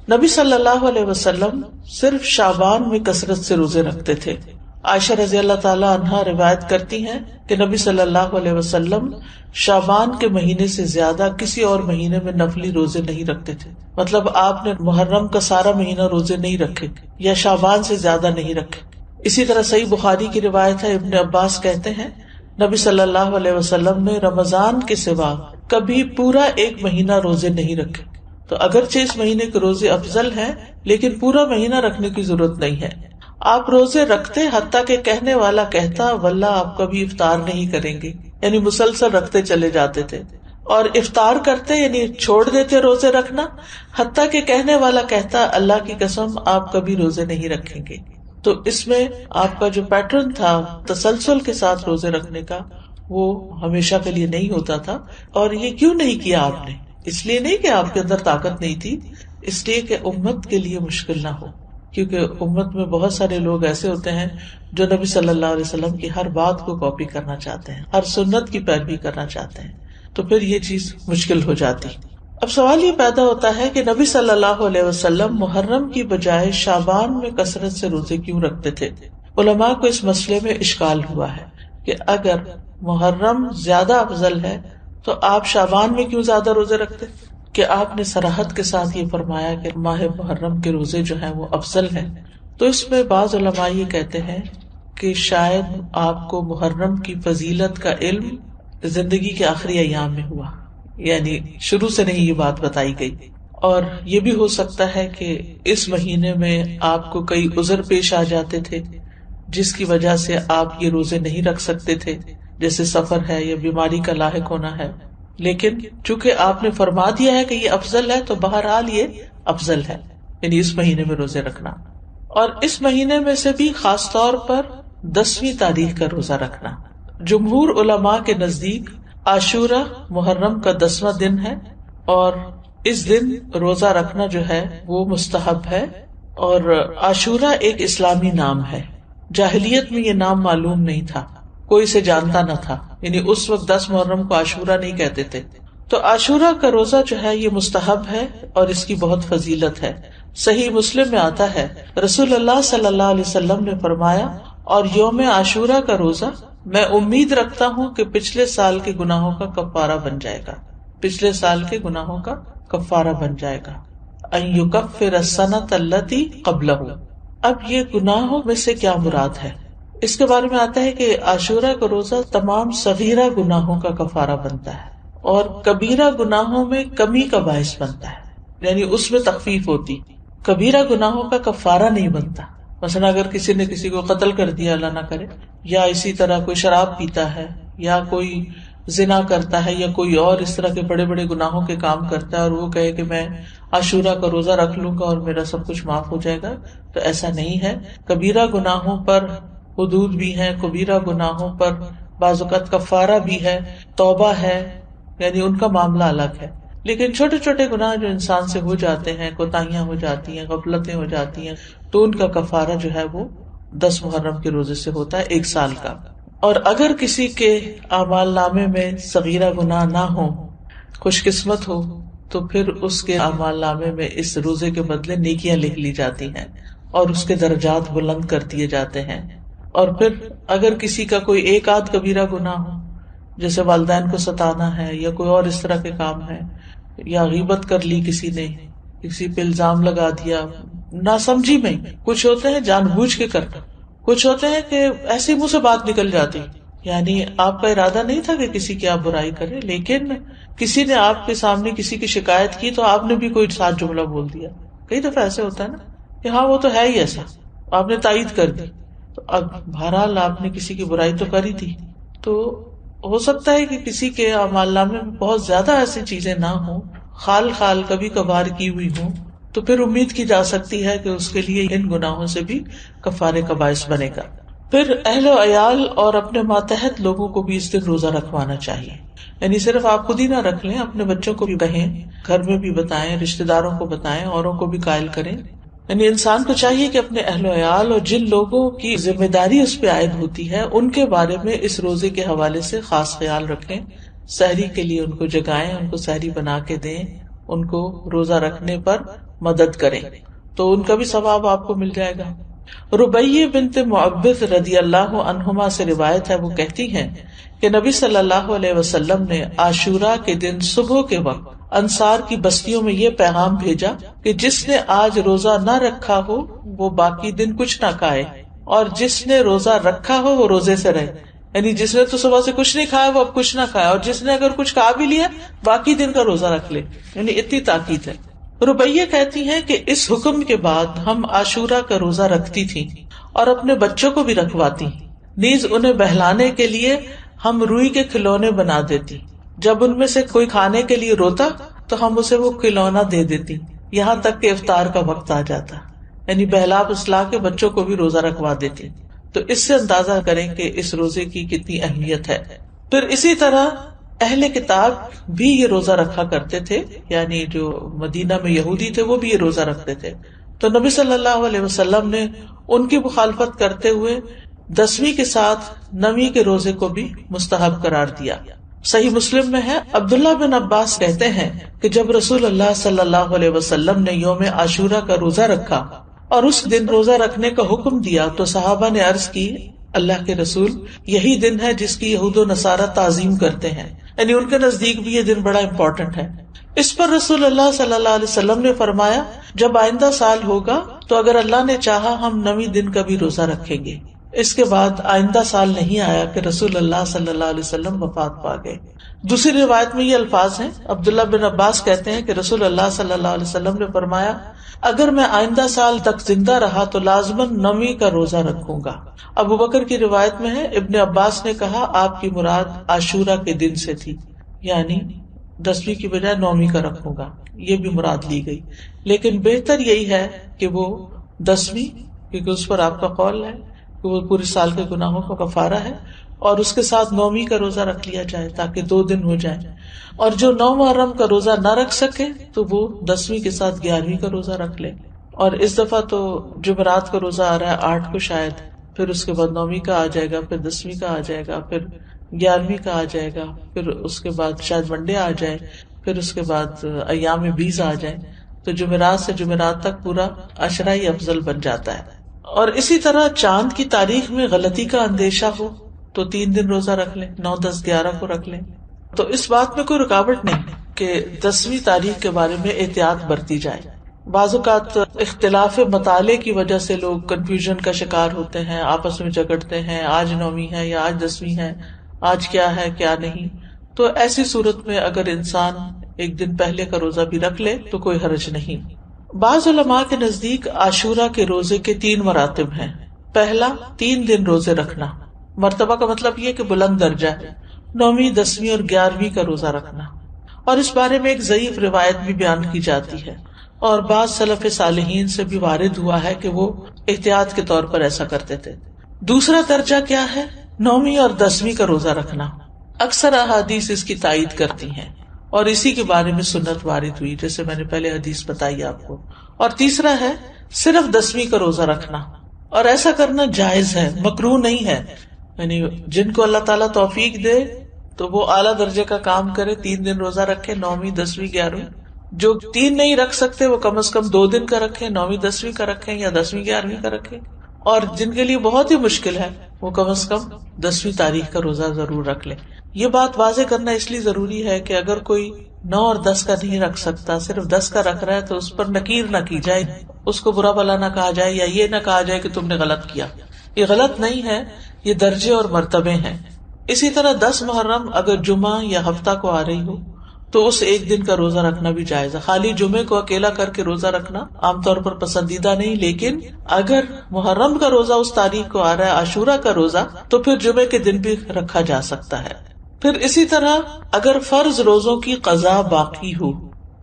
نبی صلی اللہ علیہ وسلم صرف شعبان میں کثرت سے روزے رکھتے تھے. عائشہ رضی اللہ تعالی عنہا روایت کرتی ہیں کہ نبی صلی اللہ علیہ وسلم شعبان کے مہینے سے زیادہ کسی اور مہینے میں نفلی روزے نہیں رکھتے تھے. مطلب آپ نے محرم کا سارا مہینہ روزے نہیں رکھے یا شعبان سے زیادہ نہیں رکھے. اسی طرح صحیح بخاری کی روایت ہے، ابن عباس کہتے ہیں نبی صلی اللہ علیہ وسلم نے رمضان کے سوا کبھی پورا ایک مہینہ روزے نہیں رکھے. تو اگرچہ اس مہینے کے روزے افضل ہیں لیکن پورا مہینہ رکھنے کی ضرورت نہیں ہے. آپ روزے رکھتے حتیٰ کہ کہنے والا کہتا واللہ آپ کبھی افطار نہیں کریں گے، یعنی مسلسل رکھتے چلے جاتے تھے. اور افطار کرتے یعنی چھوڑ دیتے روزے رکھنا حتیٰ کہ کہنے والا کہتا اللہ کی قسم آپ کبھی روزے نہیں رکھیں گے. تو اس میں آپ کا جو پیٹرن تھا تسلسل کے ساتھ روزے رکھنے کا وہ ہمیشہ کے لیے نہیں ہوتا تھا. اور یہ کیوں نہیں کیا آپ نے؟ اس لیے نہیں کہ آپ کے اندر طاقت نہیں تھی، اس لیے کہ امت کے لیے مشکل نہ ہو. کیونکہ امت میں بہت سارے لوگ ایسے ہوتے ہیں جو نبی صلی اللہ علیہ وسلم کی ہر بات کو کاپی کرنا چاہتے ہیں، ہر سنت کی پیروی کرنا چاہتے ہیں، تو پھر یہ چیز مشکل ہو جاتی. اب سوال یہ پیدا ہوتا ہے کہ نبی صلی اللہ علیہ وسلم محرم کی بجائے شعبان میں کثرت سے روزے کیوں رکھتے تھے؟ علماء کو اس مسئلے میں اشکال ہوا ہے کہ اگر محرم زیادہ افضل ہے تو آپ شعبان میں کیوں زیادہ روزے رکھتے؟ کہ آپ نے صراحت کے ساتھ یہ فرمایا کہ ماہ محرم کے روزے جو ہیں وہ افضل ہیں. تو اس میں بعض علماء یہ کہتے ہیں کہ شاید آپ کو محرم کی فضیلت کا علم زندگی کے آخری ایام میں ہوا، یعنی شروع سے نہیں یہ بات بتائی گئی. اور یہ بھی ہو سکتا ہے کہ اس مہینے میں آپ کو کئی عذر پیش آ جاتے تھے جس کی وجہ سے آپ یہ روزے نہیں رکھ سکتے تھے، جیسے سفر ہے یا بیماری کا لاحق ہونا ہے. لیکن چونکہ آپ نے فرما دیا ہے کہ یہ افضل ہے تو بہرحال یہ افضل ہے، یعنی اس مہینے میں روزے رکھنا. اور اس مہینے میں سے بھی خاص طور پر 10ویں تاریخ کا روزہ رکھنا. جمہور علماء کے نزدیک عاشورہ محرم کا 10واں دن ہے اور اس دن روزہ رکھنا جو ہے وہ مستحب ہے. اور عاشورہ ایک اسلامی نام ہے، جاہلیت میں یہ نام معلوم نہیں تھا، کوئی سے جانتا نہ تھا، یعنی اس وقت 10 محرم کو عاشورہ نہیں کہتے تھے. تو عاشورہ کا روزہ جو ہے یہ مستحب ہے اور اس کی بہت فضیلت ہے. صحیح مسلم میں آتا ہے رسول اللہ صلی اللہ علیہ وسلم نے فرمایا اور یوم عاشورہ کا روزہ میں امید رکھتا ہوں کہ پچھلے سال کے گناہوں کا کفارہ بن جائے گا، پچھلے سال کے گناہوں کا کفارہ بن جائے گا. ان یکفر السنۃ التی قبلہ. اب یہ گناہوں میں سے کیا مراد ہے؟ اس کے بارے میں آتا ہے کہ عاشورہ کا روزہ تمام صغیرہ گناہوں کا کفارہ بنتا ہے اور کبیرہ گناہوں میں کمی کا باعث بنتا ہے، یعنی اس میں تخفیف ہوتی. کبیرہ گناہوں کا کفارہ نہیں بنتا. مثلا اگر کسی نے کسی کو قتل کر دیا، اللہ نہ کرے، یا اسی طرح کوئی شراب پیتا ہے یا کوئی زنا کرتا ہے یا کوئی اور اس طرح کے بڑے بڑے گناہوں کے کام کرتا ہے اور وہ کہے کہ میں عاشورہ کا روزہ رکھ لوں گا اور میرا سب کچھ معاف ہو جائے گا، تو ایسا نہیں ہے. کبیرہ گناہوں پر حدود بھی ہیں، کبیرہ گناہوں پر بعض اوقات کفارہ بھی ہے، توبہ ہے، یعنی ان کا معاملہ الگ ہے. لیکن چھوٹے چھوٹے گناہ جو انسان سے ہو جاتے ہیں، کوتاہیاں ہو جاتی ہیں، غفلتیں ہو جاتی ہیں، تو ان کا کفارہ جو ہے وہ 10 محرم کے روزے سے ہوتا ہے، 1 سال کا. اور اگر کسی کے اعمال نامے میں صغیرہ گناہ نہ ہو، خوش قسمت ہو، تو پھر اس کے اعمال نامے میں اس روزے کے بدلے نیکیاں لکھ لی جاتی ہیں اور اس کے درجات بلند کر دیے جاتے ہیں. اور پھر اگر کسی کا کوئی ایک آدھ کبیرہ گناہ ہو، جیسے والدین کو ستانا ہے یا کوئی اور اس طرح کے کام ہے، یا غیبت کر لی کسی نے، کسی پہ الزام لگا دیا ناسمجھی میں، کچھ ہوتے ہیں جان بوجھ کے کرنا، کچھ ہوتے ہیں کہ ایسے منہ سے بات نکل جاتی، یعنی آپ کا ارادہ نہیں تھا کہ کسی کی آپ برائی کریں، لیکن کسی نے آپ کے سامنے کسی کی شکایت کی تو آپ نے بھی کوئی ساتھ جملہ بول دیا. کئی دفعہ ایسے ہوتا ہے نا کہ ہاں وہ تو ہے ہی ایسا، آپ نے تائید کر دی. تو اب بہرحال آپ نے کسی کی برائی تو کری تھی، تو ہو سکتا ہے کہ کسی کے اعمال نامے میں بہت زیادہ ایسی چیزیں نہ ہوں، خال خال کبھی کبھار کی ہوئی ہوں، تو پھر امید کی جا سکتی ہے کہ اس کے لیے ان گناہوں سے بھی کفارے کا باعث بنے گا. پھر اہل و عیال اور اپنے ماتحت لوگوں کو بھی اس دن روزہ رکھوانا چاہیے، یعنی صرف آپ خود ہی نہ رکھ لیں، اپنے بچوں کو بھی کہیں، گھر میں بھی بتائیں، رشتہ داروں کو بتائیں، اوروں کو بھی قائل کریں یعنی انسان کو چاہیے کہ اپنے اہل و عیال اور جن لوگوں کی ذمہ داری اس پہ عائد ہوتی ہے ان کے بارے میں اس روزے کے حوالے سے خاص خیال رکھیں. سحری کے لیے ان کو جگائیں، ان کو سحری بنا کے دیں، ان کو روزہ رکھنے پر مدد کریں تو ان کا بھی ثواب آپ کو مل جائے گا. ربیہ بنت معبد رضی اللہ عنہما سے روایت ہے، وہ کہتی ہیں کہ نبی صلی اللہ علیہ وسلم نے عاشورہ کے دن صبح کے وقت انصار کی بستیوں میں یہ پیغام بھیجا کہ جس نے آج روزہ نہ رکھا ہو وہ باقی دن کچھ نہ کھائے، اور جس نے روزہ رکھا ہو وہ روزے سے رہے. یعنی جس نے تو صبح سے کچھ نہیں کھایا وہ اب کچھ نہ کھائے، اور جس نے اگر کچھ کھا بھی لیا باقی دن کا روزہ رکھ لے. یعنی اتنی تاکید ہے. ربیہ کہتی ہیں کہ اس حکم کے بعد ہم عاشورہ کا روزہ رکھتی تھی اور اپنے بچوں کو بھی رکھواتی، نیز انہیں بہلانے کے لیے ہم روئی کے کھلونے بنا دیتی. جب ان میں سے کوئی کھانے کے لیے روتا تو ہم اسے وہ کھلونا دے دیتی یہاں تک کہ افطار کا وقت آ جاتا. یعنی بہلا پسلا کے بچوں کو بھی روزہ رکھوا دیتی. تو اس سے اندازہ کریں کہ اس روزے کی کتنی اہمیت ہے. پھر اسی طرح اہل کتاب بھی یہ روزہ رکھا کرتے تھے، یعنی جو مدینہ میں یہودی تھے وہ بھی یہ روزہ رکھتے تھے. تو نبی صلی اللہ علیہ وسلم نے ان کی مخالفت کرتے ہوئے 10ویں کے ساتھ 9ویں کے روزے کو بھی مستحب قرار دیا. صحیح مسلم میں ہے، عبداللہ بن عباس کہتے ہیں کہ جب رسول اللہ صلی اللہ علیہ وسلم نے یوم عاشورہ کا روزہ رکھا اور اس دن روزہ رکھنے کا حکم دیا تو صحابہ نے عرض کی، اللہ کے رسول، یہی دن ہے جس کی یہود و نصارہ تعظیم کرتے ہیں، یعنی ان کے نزدیک بھی یہ دن بڑا امپورٹنٹ ہے. اس پر رسول اللہ صلی اللہ علیہ وسلم نے فرمایا، جب آئندہ سال ہوگا تو اگر اللہ نے چاہا ہم 9ویں دن کا بھی روزہ رکھیں گے. اس کے بعد آئندہ سال نہیں آیا کہ رسول اللہ صلی اللہ علیہ وسلم وفات پا گئے. دوسری روایت میں یہ الفاظ ہیں، عبداللہ بن عباس کہتے ہیں کہ رسول اللہ صلی اللہ علیہ وسلم نے فرمایا، اگر میں آئندہ سال تک زندہ رہا تو لازماً 9ویں کا روزہ رکھوں گا. ابو بکر کی روایت میں ہے، ابن عباس نے کہا آپ کی مراد عاشورہ کے دن سے تھی، یعنی 10ویں کی بجائے 9ویں کا رکھوں گا، یہ بھی مراد لی گئی. لیکن بہتر یہی ہے کہ وہ 10ویں، کیونکہ اس پر آپ کا قول ہے کہ وہ پورے سال کے گناہوں کا کفارہ ہے، اور اس کے ساتھ 9ویں کا روزہ رکھ لیا جائے تاکہ 2 دن ہو جائیں. اور جو 9 محرم کا روزہ نہ رکھ سکے تو وہ 10ویں کے ساتھ 11ویں کا روزہ رکھ لے. اور اس دفعہ تو جمعرات کا روزہ آ رہا ہے 8 کو شاید، پھر اس کے بعد 9ویں کا آ جائے گا، پھر 10ویں کا آ جائے گا، پھر 11ویں کا آ جائے گا، پھر اس کے بعد شاید منڈے آ جائے، پھر اس کے بعد ایام بیز آ جائے. تو جمعرات سے جمعرات تک پورا عشرہ ہی افضل بن جاتا ہے. اور اسی طرح چاند کی تاریخ میں غلطی کا اندیشہ ہو تو 3 دن روزہ رکھ لیں، 9، 10، 11 کو رکھ لیں. تو اس بات میں کوئی رکاوٹ نہیں کہ 10ویں تاریخ کے بارے میں احتیاط برتی جائے. بعض اوقات اختلاف مطالعے کی وجہ سے لوگ کنفیوژن کا شکار ہوتے ہیں، آپس میں جھگڑتے ہیں، آج 9ویں ہے یا آج 10ویں ہے، آج کیا ہے کیا نہیں. تو ایسی صورت میں اگر انسان ایک دن پہلے کا روزہ بھی رکھ لے تو کوئی حرج نہیں. بعض علماء کے نزدیک عاشورہ کے روزے کے 3 مراتب ہیں. پہلا، 3 دن روزے رکھنا. مرتبہ کا مطلب یہ کہ بلند درجہ ہے. 9ویں، 10ویں اور 11ویں کا روزہ رکھنا. اور اس بارے میں ایک ضعیف روایت بھی بیان کی جاتی ہے، اور بعض سلف صالحین سے بھی وارد ہوا ہے کہ وہ احتیاط کے طور پر ایسا کرتے تھے. دوسرا درجہ کیا ہے؟ 9ویں اور 10ویں کا روزہ رکھنا. اکثر احادیث اس کی تائید کرتی ہیں اور اسی کے بارے میں سنت وارد ہوئی، جیسے میں نے پہلے حدیث بتائی آپ کو. اور تیسرا ہے صرف 10ویں کا روزہ رکھنا، اور ایسا کرنا جائز ہے، مکروہ نہیں ہے. یعنی جن کو اللہ تعالیٰ توفیق دے تو وہ اعلیٰ درجے کا کام کرے، 3 دن روزہ رکھے، 9ویں، 10ویں، 11ویں. جو 3 نہیں رکھ سکتے وہ کم از کم 2 دن کا رکھیں، 9ویں، 10ویں کا رکھیں یا 10ویں، 11ویں کا رکھیں. اور جن کے لیے بہت ہی مشکل ہے وہ کم از کم 10ویں تاریخ کا روزہ ضرور رکھ لیں. یہ بات واضح کرنا اس لیے ضروری ہے کہ اگر کوئی 9 اور 10 کا نہیں رکھ سکتا، صرف 10 کا رکھ رہا ہے، تو اس پر نکیر نہ کی جائے، اس کو برا بھلا نہ کہا جائے، یا یہ نہ کہا جائے کہ تم نے غلط کیا. یہ غلط نہیں ہے، یہ درجے اور مرتبے ہیں. اسی طرح 10 محرم اگر جمعہ یا ہفتہ کو آ رہی ہو تو اس ایک دن کا روزہ رکھنا بھی جائز ہے. خالی جمعے کو اکیلا کر کے روزہ رکھنا عام طور پر پسندیدہ نہیں، لیکن اگر محرم کا روزہ اس تاریخ کو آ رہا ہے، عاشورہ کا روزہ، تو پھر جمعے کے دن بھی رکھا جا سکتا ہے. پھر اسی طرح اگر فرض روزوں کی قضا باقی ہو،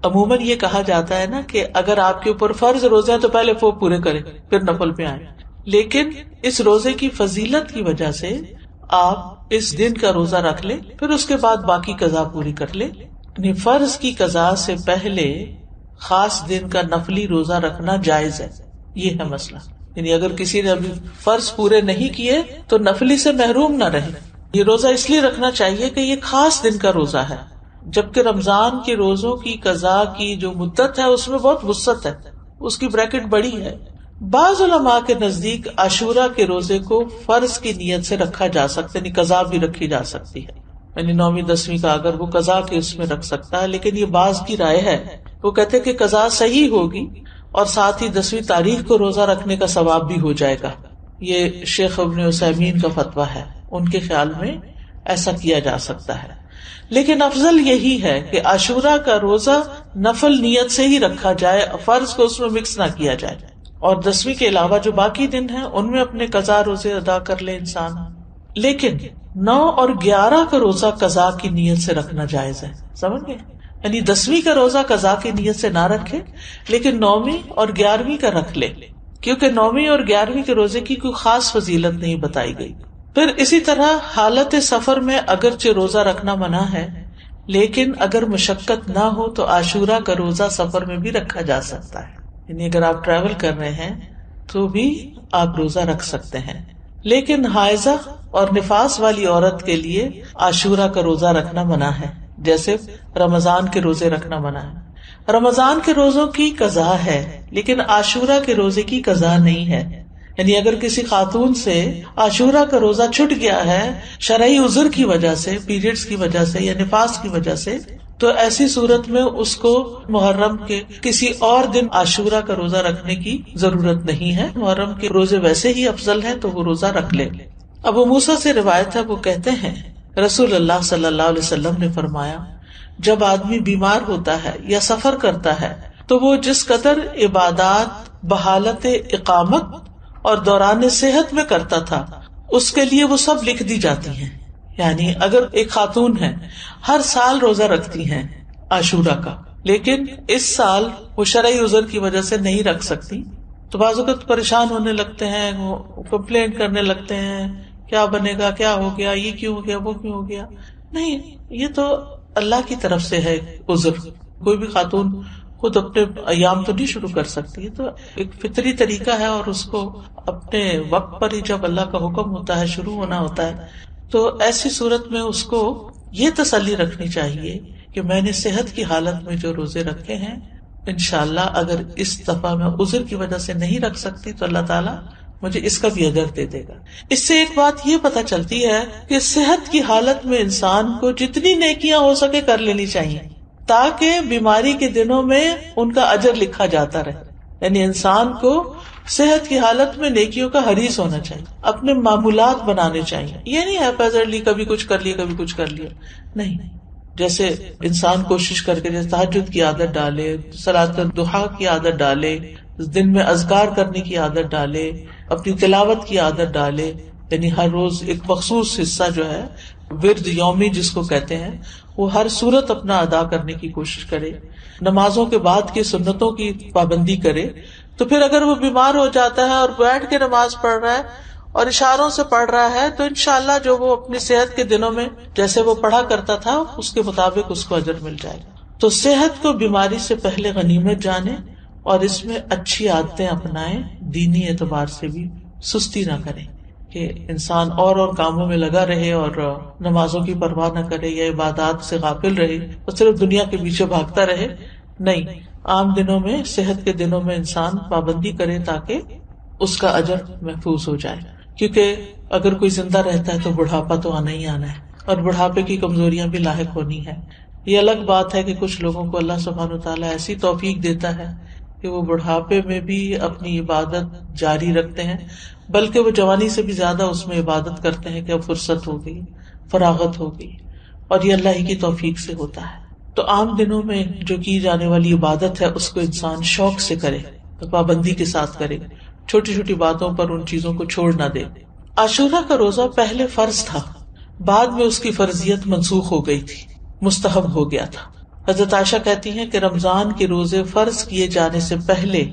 عموماً یہ کہا جاتا ہے نا کہ اگر آپ کے اوپر فرض روزے ہیں تو پہلے وہ پورے کریں پھر نفل پہ آئیں، لیکن اس روزے کی فضیلت کی وجہ سے آپ اس دن کا روزہ رکھ لیں، پھر اس کے بعد باقی قضا پوری کر لیں. یعنی فرض کی قضا سے پہلے خاص دن کا نفلی روزہ رکھنا جائز ہے. یہ ہے مسئلہ. یعنی اگر کسی نے ابھی فرض پورے نہیں کیے تو نفلی سے محروم نہ رہے. یہ روزہ اس لیے رکھنا چاہیے کہ یہ خاص دن کا روزہ ہے، جبکہ رمضان کے روزوں کی قضا کی جو مدت ہے اس میں بہت وسعت ہے، اس کی بریکٹ بڑی ہے. بعض علماء کے نزدیک عاشورہ کے روزے کو فرض کی نیت سے رکھا جا سکتا ہے، یعنی قضا بھی رکھی جا سکتی ہے، یعنی 9ویں 10ویں کا اگر وہ قضا کے اس میں رکھ سکتا ہے. لیکن یہ بعض کی رائے ہے، وہ کہتے کہ قضا صحیح ہوگی اور ساتھ ہی 10ویں تاریخ کو روزہ رکھنے کا ثواب بھی ہو جائے گا. یہ شیخ ابن عثیمین کا فتویٰ ہے، ان کے خیال میں ایسا کیا جا سکتا ہے. لیکن افضل یہی ہے کہ عاشورہ کا روزہ نفل نیت سے ہی رکھا جائے، فرض کو اس میں مکس نہ کیا جائے، اور 10ویں کے علاوہ جو باقی دن ہیں ان میں اپنے قضا روزے ادا کر لے انسان. لیکن 9 اور 11 کا روزہ قضا کی نیت سے رکھنا جائز ہے. سمجھ گئے؟ یعنی 10ویں کا روزہ قضا کی نیت سے نہ رکھے، لیکن 9ویں اور 11ویں کا رکھ لے، کیونکہ 9ویں اور 11ویں کے روزے کی کوئی خاص فضیلت نہیں بتائی گئی. پھر اسی طرح حالت سفر میں اگرچہ روزہ رکھنا منع ہے، لیکن اگر مشقت نہ ہو تو عاشورہ کا روزہ سفر میں بھی رکھا جا سکتا ہے. یعنی اگر آپ ٹریول کر رہے ہیں تو بھی آپ روزہ رکھ سکتے ہیں. لیکن حائضہ اور نفاس والی عورت کے لیے عاشورہ کا روزہ رکھنا منع ہے، جیسے رمضان کے روزے رکھنا منع ہے. رمضان کے روزوں کی قضا ہے لیکن عاشورہ کے روزے کی قضا نہیں ہے. یعنی اگر کسی خاتون سے عاشورہ کا روزہ چھٹ گیا ہے شرعی عذر کی وجہ سے، پیریڈز کی وجہ سے یا نفاس کی وجہ سے، تو ایسی صورت میں اس کو محرم کے کسی اور دن عاشورہ کا روزہ رکھنے کی ضرورت نہیں ہے. محرم کے روزے ویسے ہی افضل ہیں تو وہ روزہ رکھ لے. ابو موسیٰ سے روایت ہے، وہ کہتے ہیں رسول اللہ صلی اللہ علیہ وسلم نے فرمایا، جب آدمی بیمار ہوتا ہے یا سفر کرتا ہے تو وہ جس قدر عبادات بحالت اقامت اور دوران صحت میں کرتا تھا اس کے لیے وہ سب لکھ دی جاتی ہیں. یعنی اگر ایک خاتون ہے ہر سال روزہ رکھتی ہیں عاشورہ کا، لیکن اس سال وہ شرعی عذر کی وجہ سے نہیں رکھ سکتی، تو بعض اوقات پریشان ہونے لگتے ہیں، وہ کمپلینٹ کرنے لگتے ہیں، کیا بنے گا، کیا ہو گیا، یہ کیوں ہو گیا، وہ کیوں ہو گیا. نہیں، یہ تو اللہ کی طرف سے ہے عذر. کوئی بھی خاتون خود اپنے ایام تو نہیں شروع کر سکتی، تو ایک فطری طریقہ ہے، اور اس کو اپنے وقت پر ہی جب اللہ کا حکم ہوتا ہے شروع ہونا ہوتا ہے. تو ایسی صورت میں اس کو یہ تسلی رکھنی چاہیے کہ میں نے صحت کی حالت میں جو روزے رکھے ہیں، انشاءاللہ اگر اس دفعہ میں عذر کی وجہ سے نہیں رکھ سکتی تو اللہ تعالیٰ مجھے اس کا بھی اجر دے دے گا. اس سے ایک بات یہ پتہ چلتی ہے کہ صحت کی حالت میں انسان کو جتنی نیکیاں ہو سکے کر لینی چاہیے، تاکہ بیماری کے دنوں میں ان کا اجر لکھا جاتا رہے. یعنی انسان کو صحت کی حالت میں نیکیوں کا حریص ہونا چاہیے، اپنے معمولات بنانے چاہیے. یہ نہیں ہے کبھی کچھ کر لیا کبھی کچھ کر لیا، نہیں. جیسے انسان کوشش کر کے جیسے تہجد کی عادت ڈالے، صلاۃ الضحیٰ کی عادت ڈالے، دن میں اذکار کرنے کی عادت ڈالے، اپنی تلاوت کی عادت ڈالے. یعنی ہر روز ایک مخصوص حصہ جو ہے ورد یومی جس کو کہتے ہیں، وہ ہر صورت اپنا ادا کرنے کی کوشش کرے. نمازوں کے بعد کی سنتوں کی پابندی کرے. تو پھر اگر وہ بیمار ہو جاتا ہے اور بیٹھ کے نماز پڑھ رہا ہے اور اشاروں سے پڑھ رہا ہے تو انشاءاللہ جو وہ اپنی صحت کے دنوں میں جیسے وہ پڑھا کرتا تھا اس کے مطابق اس کو اجر مل جائے گا. تو صحت کو بیماری سے پہلے غنیمت جانے اور اس میں اچھی عادتیں اپنائیں، دینی اعتبار سے بھی سستی نہ کریں کہ انسان اور کاموں میں لگا رہے اور نمازوں کی پرواہ نہ کرے یا عبادات سے غافل رہے اور صرف دنیا کے پیچھے بھاگتا رہے. نہیں، عام دنوں میں، صحت کے دنوں میں انسان پابندی کرے تاکہ اس کا اجر محفوظ ہو جائے. کیونکہ اگر کوئی زندہ رہتا ہے تو بڑھاپا تو آنا ہی آنا ہے، اور بڑھاپے کی کمزوریاں بھی لاحق ہونی ہے. یہ الگ بات ہے کہ کچھ لوگوں کو اللہ سبحانہ وتعالیٰ ایسی توفیق دیتا ہے کہ وہ بڑھاپے میں بھی اپنی عبادت جاری رکھتے ہیں، بلکہ وہ جوانی سے بھی زیادہ اس میں عبادت کرتے ہیں کہ اب فرصت ہو گئی، فراغت ہو گئی، اور یہ اللہ ہی کی توفیق سے ہوتا ہے. تو عام دنوں میں جو کی جانے والی عبادت ہے اس کو انسان شوق سے کرے، پابندی کے ساتھ کرے، چھوٹی چھوٹی باتوں پر ان چیزوں کو چھوڑ نہ دے. عاشورہ کا روزہ پہلے فرض تھا، بعد میں اس کی فرضیت منسوخ ہو گئی تھی، مستحب ہو گیا تھا. حضرت عائشہ کہتی ہیں کہ رمضان کے روزے فرض کیے جانے سے پہلے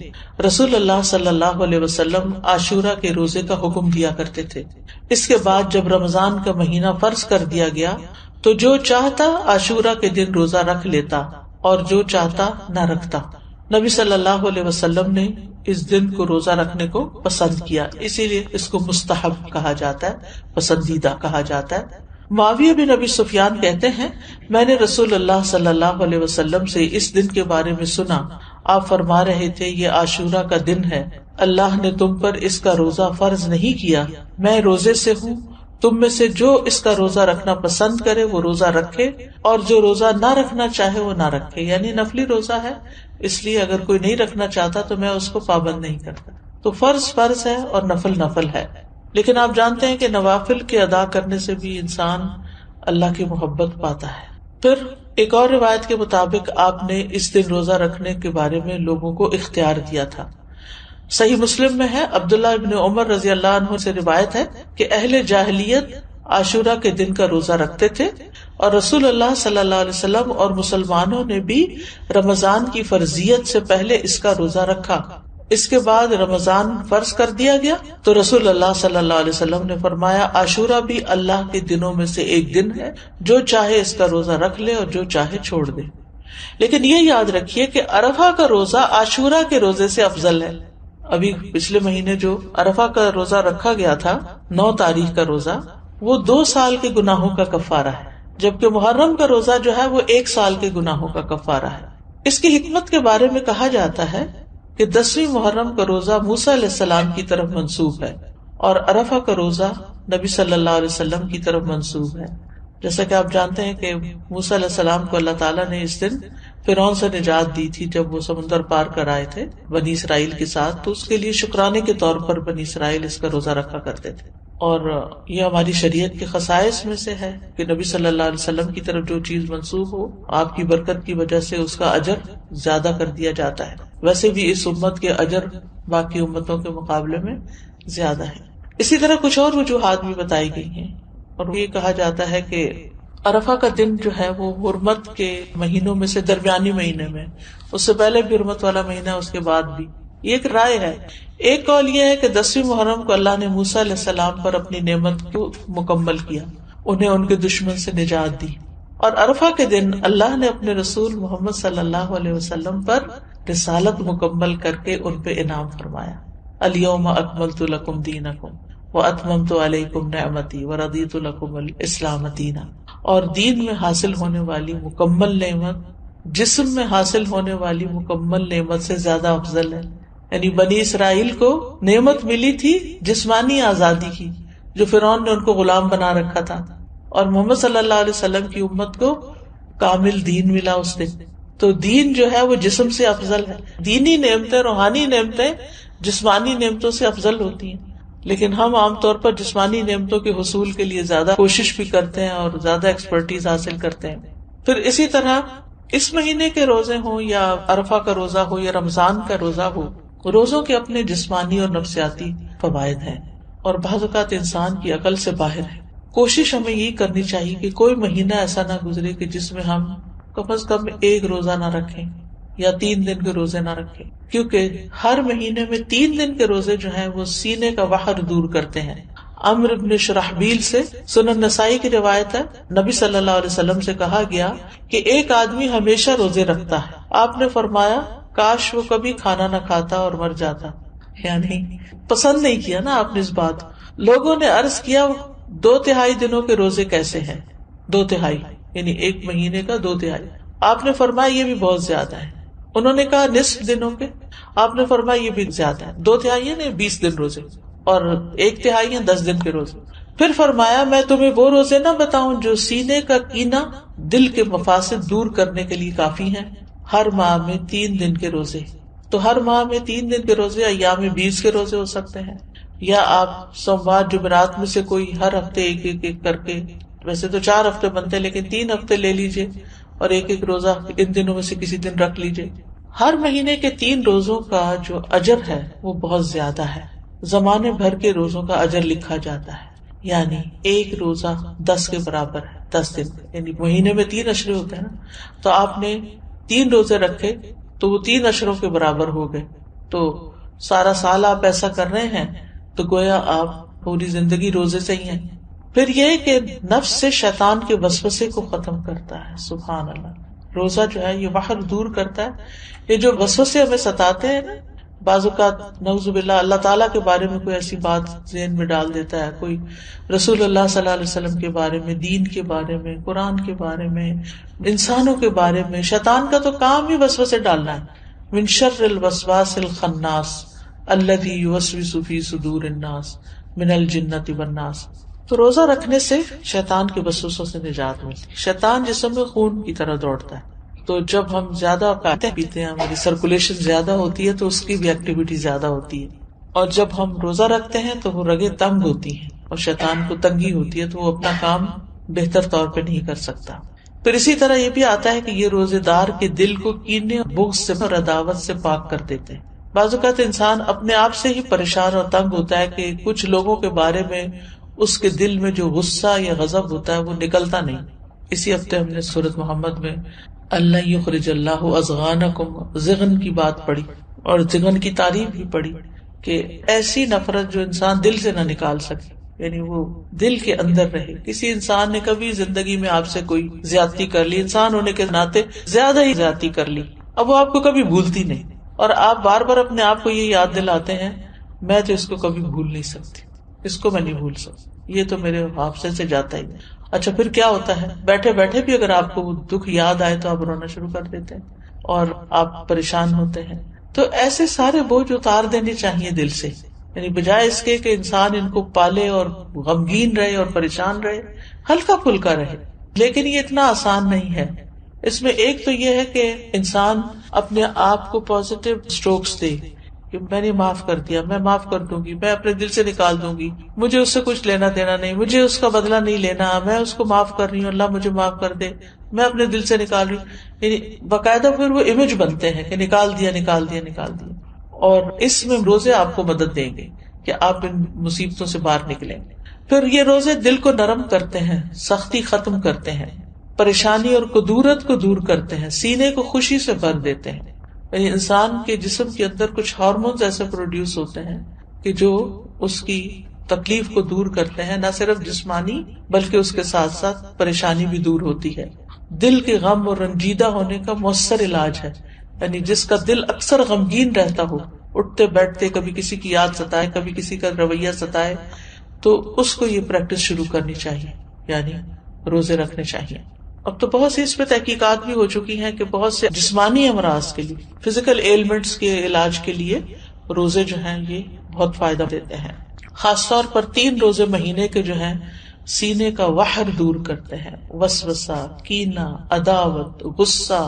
رسول اللہ صلی اللہ علیہ وسلم عاشورہ کے روزے کا حکم دیا کرتے تھے. اس کے بعد جب رمضان کا مہینہ فرض کر دیا گیا تو جو چاہتا عاشورہ کے دن روزہ رکھ لیتا اور جو چاہتا نہ رکھتا. نبی صلی اللہ علیہ وسلم نے اس دن کو روزہ رکھنے کو پسند کیا، اسی لیے اس کو مستحب کہا جاتا ہے، پسندیدہ کہا جاتا ہے۔ معاویہ بن ابی سفیان کہتے ہیں میں نے رسول اللہ صلی اللہ علیہ وسلم سے اس دن کے بارے میں سنا، آپ فرما رہے تھے یہ عاشورہ کا دن ہے، اللہ نے تم پر اس کا روزہ فرض نہیں کیا، میں روزے سے ہوں، تم میں سے جو اس کا روزہ رکھنا پسند کرے وہ روزہ رکھے، اور جو روزہ نہ رکھنا چاہے وہ نہ رکھے، یعنی نفلی روزہ ہے، اس لیے اگر کوئی نہیں رکھنا چاہتا تو میں اس کو پابند نہیں کرتا۔ تو فرض فرض ہے اور نفل نفل ہے، لیکن آپ جانتے ہیں کہ نوافل کے ادا کرنے سے بھی انسان اللہ کی محبت پاتا ہے۔ پھر ایک اور روایت کے مطابق آپ نے اس دن روزہ رکھنے کے بارے میں لوگوں کو اختیار دیا تھا۔ صحیح مسلم میں ہے، عبداللہ ابن عمر رضی اللہ عنہ سے روایت ہے کہ اہل جاہلیت عاشورہ کے دن کا روزہ رکھتے تھے، اور رسول اللہ صلی اللہ علیہ وسلم اور مسلمانوں نے بھی رمضان کی فرضیت سے پہلے اس کا روزہ رکھا۔ اس کے بعد رمضان فرض کر دیا گیا تو رسول اللہ صلی اللہ علیہ وسلم نے فرمایا عاشورہ بھی اللہ کے دنوں میں سے ایک دن ہے، جو چاہے اس کا روزہ رکھ لے اور جو چاہے چھوڑ دے۔ لیکن یہ یاد رکھیے کہ عرفہ کا روزہ عاشورہ کے روزے سے افضل ہے۔ ابھی پچھلے مہینے جو عرفہ کا روزہ رکھا گیا تھا 9 تاریخ کا روزہ، وہ 2 سال کے گناہوں کا کفارہ ہے، جبکہ محرم کا روزہ جو ہے وہ 1 سال کے گناہوں کا کفارہ ہے۔ اس کی حکمت کے بارے میں کہا جاتا ہے کہ 10ویں محرم کا روزہ موسیٰ علیہ السلام کی طرف منسوب ہے، اور عرفہ کا روزہ نبی صلی اللہ علیہ وسلم کی طرف منسوب ہے۔ جیسا کہ آپ جانتے ہیں کہ موسیٰ علیہ السلام کو اللہ تعالیٰ نے اس دن فرعون سے نجات دی تھی جب وہ سمندر پار کر آئے تھے بنی اسرائیل کے ساتھ، تو اس کے لیے شکرانے کے طور پر بنی اسرائیل اس کا روزہ رکھا کرتے تھے۔ اور یہ ہماری شریعت کے خصائص میں سے ہے کہ نبی صلی اللہ علیہ وسلم کی طرف جو چیز منسوب ہو، آپ کی برکت کی وجہ سے اس کا اجر زیادہ کر دیا جاتا ہے۔ ویسے بھی اس امت کے اجر باقی امتوں کے مقابلے میں زیادہ ہے۔ اسی طرح کچھ اور وجوہات بھی بتائی گئی ہیں، اور یہ کہا جاتا ہے کہ عرفہ کا دن جو ہے وہ حرمت کے مہینوں میں سے درمیانی مہینے میں، اس سے پہلے بھی حرمت والا مہینہ، اس کے بعد بھی۔ یہ ایک رائے ہے۔ ایک قول یہ ہے کہ 10ویں محرم کو اللہ نے موسیٰ علیہ السلام پر اپنی نعمت کو مکمل کیا، انہیں ان کے دشمن سے نجات دی، اور عرفہ کے دن اللہ نے اپنے رسول محمد صلی اللہ علیہ وسلم پر رسالت مکمل کر کے ان پہ انعام فرمایا۔ الیوم اکملت لکم دینکم واتممت علیکم نعمتی ورضیت لکم الاسلام دینا۔ اور دین میں حاصل ہونے والی مکمل نعمت جسم میں حاصل ہونے والی مکمل نعمت سے زیادہ افضل ہے۔ یعنی بنی اسرائیل کو نعمت ملی تھی جسمانی آزادی کی، جو فرعون نے ان کو غلام بنا رکھا تھا، اور محمد صلی اللہ علیہ وسلم کی امت کو کامل دین ملا اس دن۔ تو دین جو ہے وہ جسم سے افضل ہے۔ دینی نعمتیں، روحانی نعمتیں جسمانی نعمتوں سے افضل ہوتی ہیں، لیکن ہم عام طور پر جسمانی نعمتوں کے حصول کے لیے زیادہ کوشش بھی کرتے ہیں اور زیادہ ایکسپرٹیز حاصل کرتے ہیں۔ پھر اسی طرح اس مہینے کے روزے ہوں یا عرفہ کا روزہ ہو یا رمضان کا روزہ ہو، روزوں کے اپنے جسمانی اور نفسیاتی فوائد ہیں، اور بعض اوقات انسان کی عقل سے باہر ہے۔ کوشش ہمیں یہ کرنی چاہیے کہ کوئی مہینہ ایسا نہ گزرے کہ جس میں ہم کم از کم 1 روزہ نہ رکھیں یا 3 دن کے روزے نہ رکھیں، کیونکہ ہر مہینے میں 3 دن کے روزے جو ہیں وہ سینے کا وحر دور کرتے ہیں۔ عمرو بن شرحبیل سے سنن نسائی کی روایت ہے، نبی صلی اللہ علیہ وسلم سے کہا گیا کہ ایک آدمی ہمیشہ روزے رکھتا ہے، آپ نے فرمایا کاش وہ کبھی کھانا نہ کھاتا اور مر جاتا۔ یعنی پسند نہیں کیا نا آپ نے اس بات۔ لوگوں نے عرض کیا 2/3 دنوں کے روزے کیسے ہیں؟ 2/3 یعنی 1 مہینے کا 2/3۔ آپ نے فرمایا یہ بھی بہت زیادہ ہے۔ انہوں نے کہا نصف دنوں کے، آپ نے فرمایا یہ بھی زیادہ ہے۔ 2/3 نے 20 دن روزے، اور 1/3 10 دن کے روزے۔ پھر فرمایا میں تمہیں وہ روزے نہ بتاؤں جو سینے کا کینہ دل کے مفاسد دور کرنے کے لیے کافی ہیں؟ ہر ماہ میں 3 دن کے روزے، تو ہر ماہ میں 3 دن کے روزے ایام 20 کے روزے ہو سکتے ہیں، یا آپ سوموار جمعرات میں سے کوئی ہر ہفتے ایک کر کے، ویسے تو 4 ہفتے بنتے لیکن 3 ہفتے لے لیجئے اور ایک روزہ ان دنوں میں سے کسی دن رکھ لیجئے۔ ہر مہینے کے 3 روزوں کا جو اجر ہے وہ بہت زیادہ ہے، زمانے بھر کے روزوں کا اجر لکھا جاتا ہے۔ یعنی 1 روزہ 10 کے برابر ہے، 10 دن، یعنی مہینے میں 3 عشرے ہوتے ہیں نا، تو آپ نے 3 روزے رکھے تو وہ 3 عشروں کے برابر ہو گئے۔ تو سارا سال آپ ایسا کر رہے ہیں تو گویا آپ پوری زندگی روزے سے ہی ہیں۔ پھر یہ کہ نفس سے شیطان کے وسوسے کو ختم کرتا ہے، سبحان اللہ۔ روزہ جو ہے یہ بحر دور کرتا ہے. یہ جو وسوسے ہمیں ستاتے ہیں نا، بعض اوقات نعوذ باللہ اللہ تعالیٰ کے بارے میں کوئی ایسی بات ذہن میں ڈال دیتا ہے، کوئی رسول اللہ صلی اللہ علیہ وسلم کے بارے میں، دین کے بارے میں، قرآن کے بارے میں، انسانوں کے بارے میں. شیطان کا تو کام ہی وسوسے ڈالنا ہے. من شر الوسواس الخناس الذی یوسوس فی صدور الناس من الجنۃ والناس. تو روزہ رکھنے سے شیطان کے وسوسوں سے نجات ملتی. شیطان جسم میں خون کی طرح دوڑتا ہے، تو جب ہم زیادہ کھاتے پیتے ہیں، ہماری سرکولیشن زیادہ ہوتی ہے تو اس کی بھی ایکٹیویٹی زیادہ ہوتی ہے. اور جب ہم روزہ رکھتے ہیں تو وہ رگیں تنگ ہوتی ہیں اور شیطان کو تنگی ہوتی ہے، تو وہ اپنا کام بہتر طور پہ نہیں کر سکتا. پھر اسی طرح یہ بھی آتا ہے کہ یہ روزے دار کے دل کو کینے، بغض سے اور عداوت سے پاک کر دیتے ہیں. بعض اوقات انسان اپنے آپ سے ہی پریشان اور تنگ ہوتا ہے کہ کچھ لوگوں کے بارے میں اس کے دل میں جو غصہ یا غضب ہوتا ہے وہ نکلتا نہیں. اسی ہفتے ہم نے سورۃ محمد میں اللہ یخرج اللہ اضغانکم، ضغن کی بات پڑھی اور ضغن کی تعریف بھی پڑھی کہ ایسی نفرت جو انسان دل سے نہ نکال سکے، یعنی وہ دل کے اندر رہے. کسی انسان نے کبھی زندگی میں آپ سے کوئی زیادتی کر لی، انسان ہونے کے ناطے زیادہ ہی زیادتی کر لی، اب وہ آپ کو کبھی بھولتی نہیں، اور آپ بار بار اپنے آپ کو یہ یاد دلاتے ہیں میں تو اس کو کبھی بھول نہیں سکتی، اس کو میں نہیں بھول سکتی، یہ تو میرے حافظے سے جاتا ہی نہیں. اچھا پھر کیا ہوتا ہے، بیٹھے بیٹھے بھی اگر آپ کو دکھ یاد آئے تو آپ رونا شروع کر دیتے ہیں اور آپ پریشان ہوتے ہیں. تو ایسے سارے بوجھ اتار دینے چاہیے دل سے، یعنی بجائے اس کے کہ انسان ان کو پالے اور غمگین رہے اور پریشان رہے، ہلکا پھلکا رہے. لیکن یہ اتنا آسان نہیں ہے. اس میں ایک تو یہ ہے کہ انسان اپنے آپ کو پازیٹیو اسٹروکس دے کہ میں نے معاف کر دیا، میں معاف کر دوں گی، میں اپنے دل سے نکال دوں گی، مجھے اس سے کچھ لینا دینا نہیں، مجھے اس کا بدلہ نہیں لینا، میں اس کو معاف کر رہی ہوں، اللہ مجھے معاف کر دے، میں اپنے دل سے نکال رہی ہوں. یعنی باقاعدہ پھر وہ امیج بنتے ہیں کہ نکال دیا نکال دیا نکال دیا. اور اس میں روزے آپ کو مدد دیں گے کہ آپ ان مصیبتوں سے باہر نکلیں. پھر یہ روزے دل کو نرم کرتے ہیں، سختی ختم کرتے ہیں، پریشانی اور کدورت کو دور کرتے ہیں، سینے کو خوشی سے بھر دیتے ہیں. یعنی انسان کے جسم کے اندر کچھ ہارمونز ایسے پروڈیوس ہوتے ہیں کہ جو اس کی تکلیف کو دور کرتے ہیں، نہ صرف جسمانی بلکہ اس کے ساتھ ساتھ پریشانی بھی دور ہوتی ہے. دل کے غم اور رنجیدہ ہونے کا مؤثر علاج ہے. یعنی جس کا دل اکثر غمگین رہتا ہو، اٹھتے بیٹھتے کبھی کسی کی یاد ستائے، کبھی کسی کا رویہ ستائے، تو اس کو یہ پریکٹس شروع کرنی چاہیے، یعنی روزے رکھنے چاہیے. اب تو بہت سی اس پہ تحقیقات بھی ہو چکی ہیں کہ بہت سے جسمانی امراض کے لیے، فزیکل ایلمنٹس کے علاج کے لیے روزے جو ہیں یہ بہت فائدہ دیتے ہیں. خاص طور پر 3 روزے مہینے کے جو ہیں سینے کا وحر دور کرتے ہیں. وسوسہ، کینہ، عداوت، غصہ،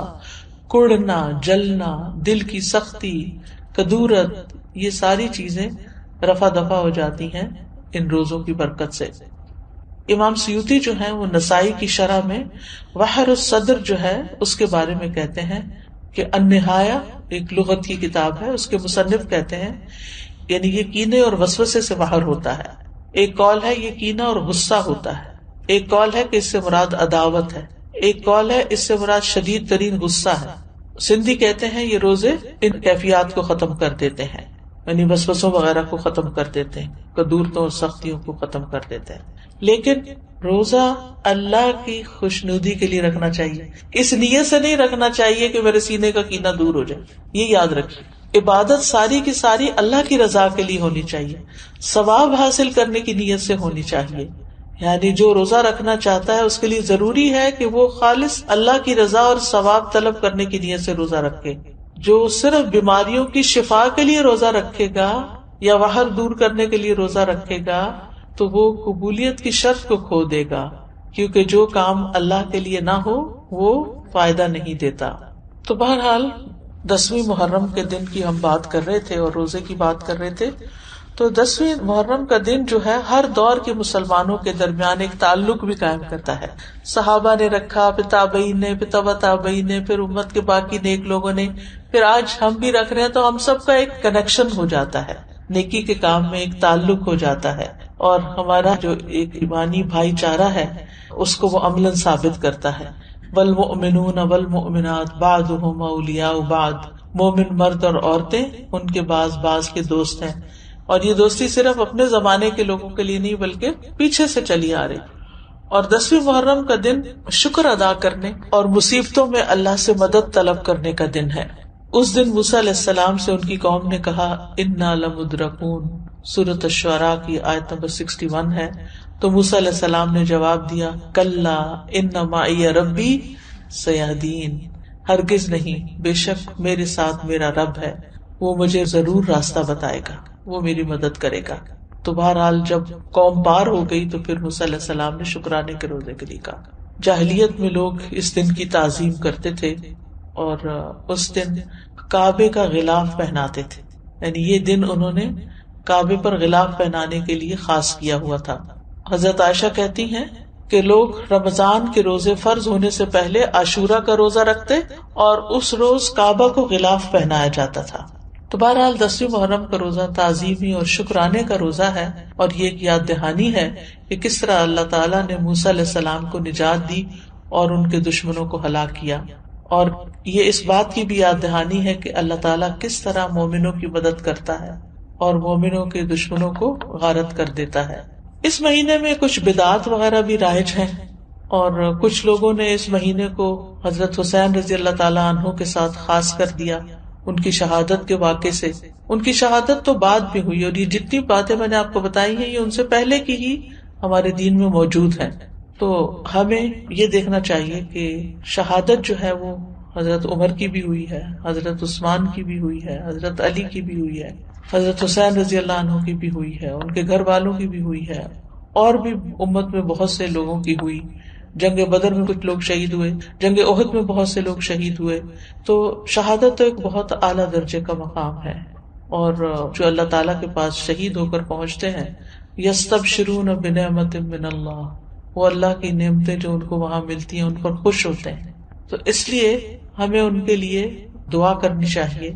کڑنا، جلنا، دل کی سختی، کدورت، یہ ساری چیزیں رفع دفع ہو جاتی ہیں ان روزوں کی برکت سے. امام سیوطی جو ہیں وہ نسائی کی شرح میں وحر الصدر جو ہے اس کے بارے میں کہتے ہیں کہ النہایہ ایک لغت کی کتاب ہے، اس کے مصنف کہتے ہیں یعنی یہ کینے اور وسوسے سے باہر ہوتا ہے. ایک قول ہے یہ کینہ اور غصہ ہوتا ہے، ایک قول ہے کہ اس سے مراد عداوت ہے، ایک قول ہے اس سے مراد شدید ترین غصہ ہے. سندھی کہتے ہیں یہ روزے ان کیفیات کو ختم کر دیتے ہیں، یعنی وسوسوں وغیرہ کو ختم کر دیتے ہیں، کدورتوں اور سختیوں کو ختم کر دیتے ہیں. لیکن روزہ اللہ کی خوشنودی کے لیے رکھنا چاہیے، اس نیت سے نہیں رکھنا چاہیے کہ میرے سینے کا کینہ دور ہو جائے. یہ یاد رکھیے، عبادت ساری کی ساری اللہ کی رضا کے لیے ہونی چاہیے، ثواب حاصل کرنے کی نیت سے ہونی چاہیے. یعنی جو روزہ رکھنا چاہتا ہے اس کے لیے ضروری ہے کہ وہ خالص اللہ کی رضا اور ثواب طلب کرنے کی نیت سے روزہ رکھے. جو صرف بیماریوں کی شفا کے لیے روزہ رکھے گا یا وحر دور کرنے کے لیے روزہ رکھے گا تو وہ قبولیت کی شرط کو کھو دے گا، کیونکہ جو کام اللہ کے لیے نہ ہو وہ فائدہ نہیں دیتا. تو بہرحال 10ویں محرم کے دن کی ہم بات کر رہے تھے اور روزے کی بات کر رہے تھے. تو 10ویں محرم کا دن جو ہے ہر دور کے مسلمانوں کے درمیان ایک تعلق بھی قائم کرتا ہے. صحابہ نے رکھا، پھر تابعین نے، پھر تبع تابعین نے، پھر امت کے باقی نیک لوگوں نے، پھر آج ہم بھی رکھ رہے ہیں. تو ہم سب کا ایک کنیکشن ہو جاتا ہے، نیکی کے کام میں ایک تعلق ہو جاتا ہے، اور ہمارا جو ایک ایمانی بھائی چارہ ہے اس کو وہ عملاً ثابت کرتا ہے. والمؤمنون والمؤمنات بعضهم اولیاء بعض، مومن مرد اور عورتیں ان کے بعض کے دوست ہیں. اور یہ دوستی صرف اپنے زمانے کے لوگوں کے لیے نہیں بلکہ پیچھے سے چلی آ رہی. اور 10ویں محرم کا دن شکر ادا کرنے اور مصیبتوں میں اللہ سے مدد طلب کرنے کا دن ہے. اس دن موسیٰ علیہ السلام سے ان کی قوم نے کہا انا لمدرکون، سورۃ الشعراء کی آیت نمبر 61 ہے. تو موسیٰ علیہ السلام نے جواب دیا کلا ان معی ربی سیہدین، ہرگز نہیں، بے شک میرے ساتھ میرا رب ہے، وہ مجھے ضرور راستہ بتائے گا، وہ میری مدد کرے گا. تو بہرحال جب قوم پار ہو گئی تو پھر موسیٰ علیہ السلام نے شکرانے کے روزے کے لیے کہا. جاہلیت میں لوگ اس دن کی تعظیم کرتے تھے اور اس دن کعبے کا غلاف پہناتے تھے، یعنی یہ دن انہوں نے کعبے پر غلاف پہنانے کے لیے خاص کیا ہوا تھا. حضرت عائشہ کہتی ہیں کہ لوگ رمضان کے روزے فرض ہونے سے پہلے عاشورہ کا روزہ رکھتے اور اس روز کعبہ کو غلاف پہنایا جاتا تھا. تو بہرحال 10ویں محرم کا روزہ تعظیمی اور شکرانے کا روزہ ہے، اور یہ ایک یاد دہانی ہے کہ کس طرح اللہ تعالیٰ نے موسیٰ علیہ السلام کو نجات دی اور ان کے دشمنوں کو ہلاک کیا. اور یہ اس بات کی بھی یاد دہانی ہے کہ اللہ تعالیٰ کس طرح مومنوں کی مدد کرتا ہے اور مومنوں کے دشمنوں کو غارت کر دیتا ہے. اس مہینے میں کچھ بدعات وغیرہ بھی رائج ہیں، اور کچھ لوگوں نے اس مہینے کو حضرت حسین رضی اللہ تعالیٰ عنہ کے ساتھ خاص کر دیا ان کی شہادت کے واقعے سے. ان کی شہادت تو بعد میں ہوئی، اور یہ جتنی باتیں میں نے آپ کو بتائی ہیں یہ ان سے پہلے کی ہی ہمارے دین میں موجود ہیں. تو ہمیں یہ دیکھنا چاہیے کہ شہادت جو ہے وہ حضرت عمر کی بھی ہوئی ہے، حضرت عثمان کی بھی ہوئی ہے، حضرت علی کی بھی ہوئی ہے، حضرت حسین رضی اللہ عنہ کی بھی ہوئی ہے، ان کے گھر والوں کی بھی ہوئی ہے، اور بھی امت میں بہت سے لوگوں کی ہوئی. جنگ بدر میں کچھ لوگ شہید ہوئے، جنگ احد میں بہت سے لوگ شہید ہوئے. تو شہادت تو ایک بہت اعلیٰ درجے کا مقام ہے، اور جو اللہ تعالیٰ کے پاس شہید ہو کر پہنچتے ہیں یستبشرون بنعمت من اللہ، وہ اللہ کی نعمتیں جو ان کو وہاں ملتی ہیں ان پر خوش ہوتے ہیں. تو اس لیے ہمیں ان کے لیے دعا کرنی چاہیے،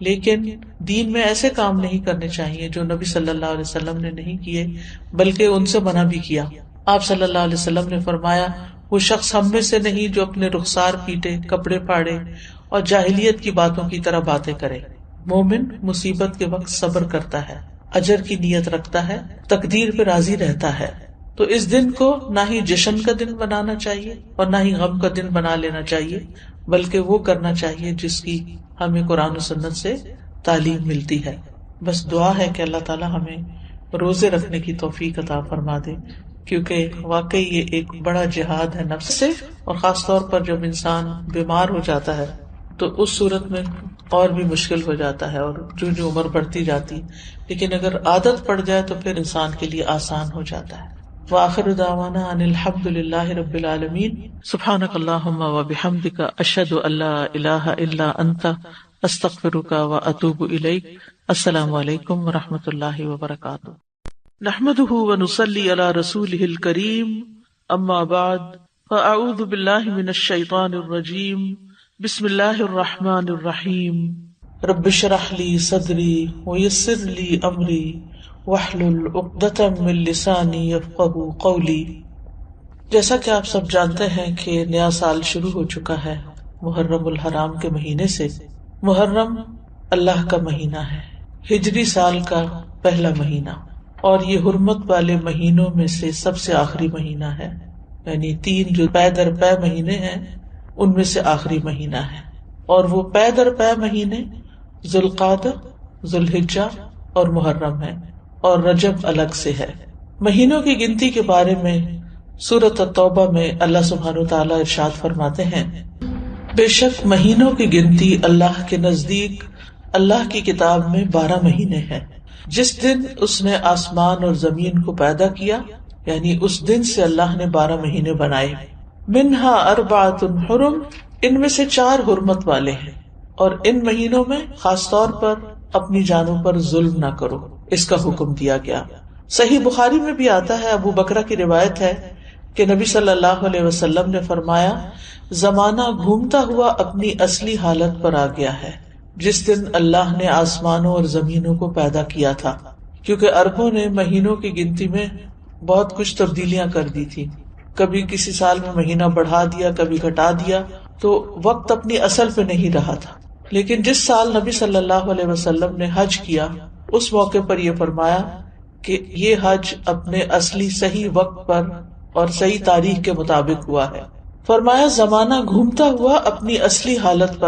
لیکن دین میں ایسے کام نہیں کرنے چاہیے جو نبی صلی اللہ علیہ وسلم نے نہیں کیے، بلکہ ان سے منع بھی کیا. آپ صلی اللہ علیہ وسلم نے فرمایا وہ شخص ہم میں سے نہیں جو اپنے رخسار پیٹے، کپڑے پھاڑے اور جاہلیت کی باتوں کی طرح باتیں کرے. مومن مصیبت کے وقت صبر کرتا ہے، اجر کی نیت رکھتا ہے، تقدیر پہ راضی رہتا ہے. تو اس دن کو نہ ہی جشن کا دن بنانا چاہیے اور نہ ہی غم کا دن بنا لینا چاہیے، بلکہ وہ کرنا چاہیے جس کی ہمیں قرآن و سنت سے تعلیم ملتی ہے. بس دعا ہے کہ اللہ تعالی ہمیں روزے رکھنے کی توفیق عطا فرما دے، کیونکہ واقعی یہ ایک بڑا جہاد ہے نفس سے، اور خاص طور پر جب انسان بیمار ہو جاتا ہے تو اس صورت میں اور بھی مشکل ہو جاتا ہے، اور جو عمر بڑھتی جاتی، لیکن اگر عادت پڑ جائے تو پھر انسان کے لیے آسان ہو جاتا ہے. وآخر دعوانا ان الحمد للہ رب العالمین. سبحانک اللہم وبحمدک، اشہد ان لا الہ الا انت، استغفرک واتوب الیک. السلام علیکم ورحمۃ اللہ وبرکاتہ. نحمده ونصلی علی رسولہ الکریم، اما بعد فاعوذ باللہ من الشیطان الرجیم. بسم اللہ الرحمن الرحیم. رب اشرح لی صدری ویسر لی امری واحلل عقدۃ من لسانی یفقہوا قولی. جیسا کہ آپ سب جانتے ہیں کہ نیا سال شروع ہو چکا ہے محرم الحرام کے مہینے سے. محرم اللہ کا مہینہ ہے، ہجری سال کا پہلا مہینہ، اور یہ حرمت والے مہینوں میں سے سب سے آخری مہینہ ہے. یعنی 3 جو پے در پے مہینے ہیں ان میں سے آخری مہینہ ہے، اور وہ پے در پے مہینے ذوالقعدہ، ذوالحجہ اور محرم ہے، اور رجب الگ سے ہے. مہینوں کی گنتی کے بارے میں سورۃ التوبہ میں اللہ سبحانہ وتعالیٰ ارشاد فرماتے ہیں بے شک مہینوں کی گنتی اللہ کے نزدیک اللہ کی کتاب میں 12 مہینے ہیں. جس دن اس نے آسمان اور زمین کو پیدا کیا، یعنی اس دن سے اللہ نے 12 مہینے بنائے. منہا اربعۃ حرم، ان میں سے 4 حرمت والے ہیں، اور ان مہینوں میں خاص طور پر اپنی جانوں پر ظلم نہ کرو، اس کا حکم دیا گیا. صحیح بخاری میں بھی آتا ہے، ابو بکرہ کی روایت ہے کہ نبی صلی اللہ علیہ وسلم نے فرمایا زمانہ گھومتا ہوا اپنی اصلی حالت پر آ گیا ہے جس دن اللہ نے آسمانوں اور زمینوں کو پیدا کیا تھا، کیونکہ عربوں نے مہینوں کی گنتی میں بہت کچھ تبدیلیاں کر دی تھی. کبھی کسی سال میں مہینہ بڑھا دیا، کبھی گھٹا دیا، تو وقت اپنی اصل پہ نہیں رہا تھا. لیکن جس سال نبی صلی اللہ علیہ وسلم نے حج کیا، اس موقع پر یہ فرمایا کہ یہ حج اپنے اصلی صحیح وقت پر اور صحیح تاریخ کے مطابق ہوا ہے. فرمایا زمانہ گھومتا ہوا اپنی اصلی حالت پر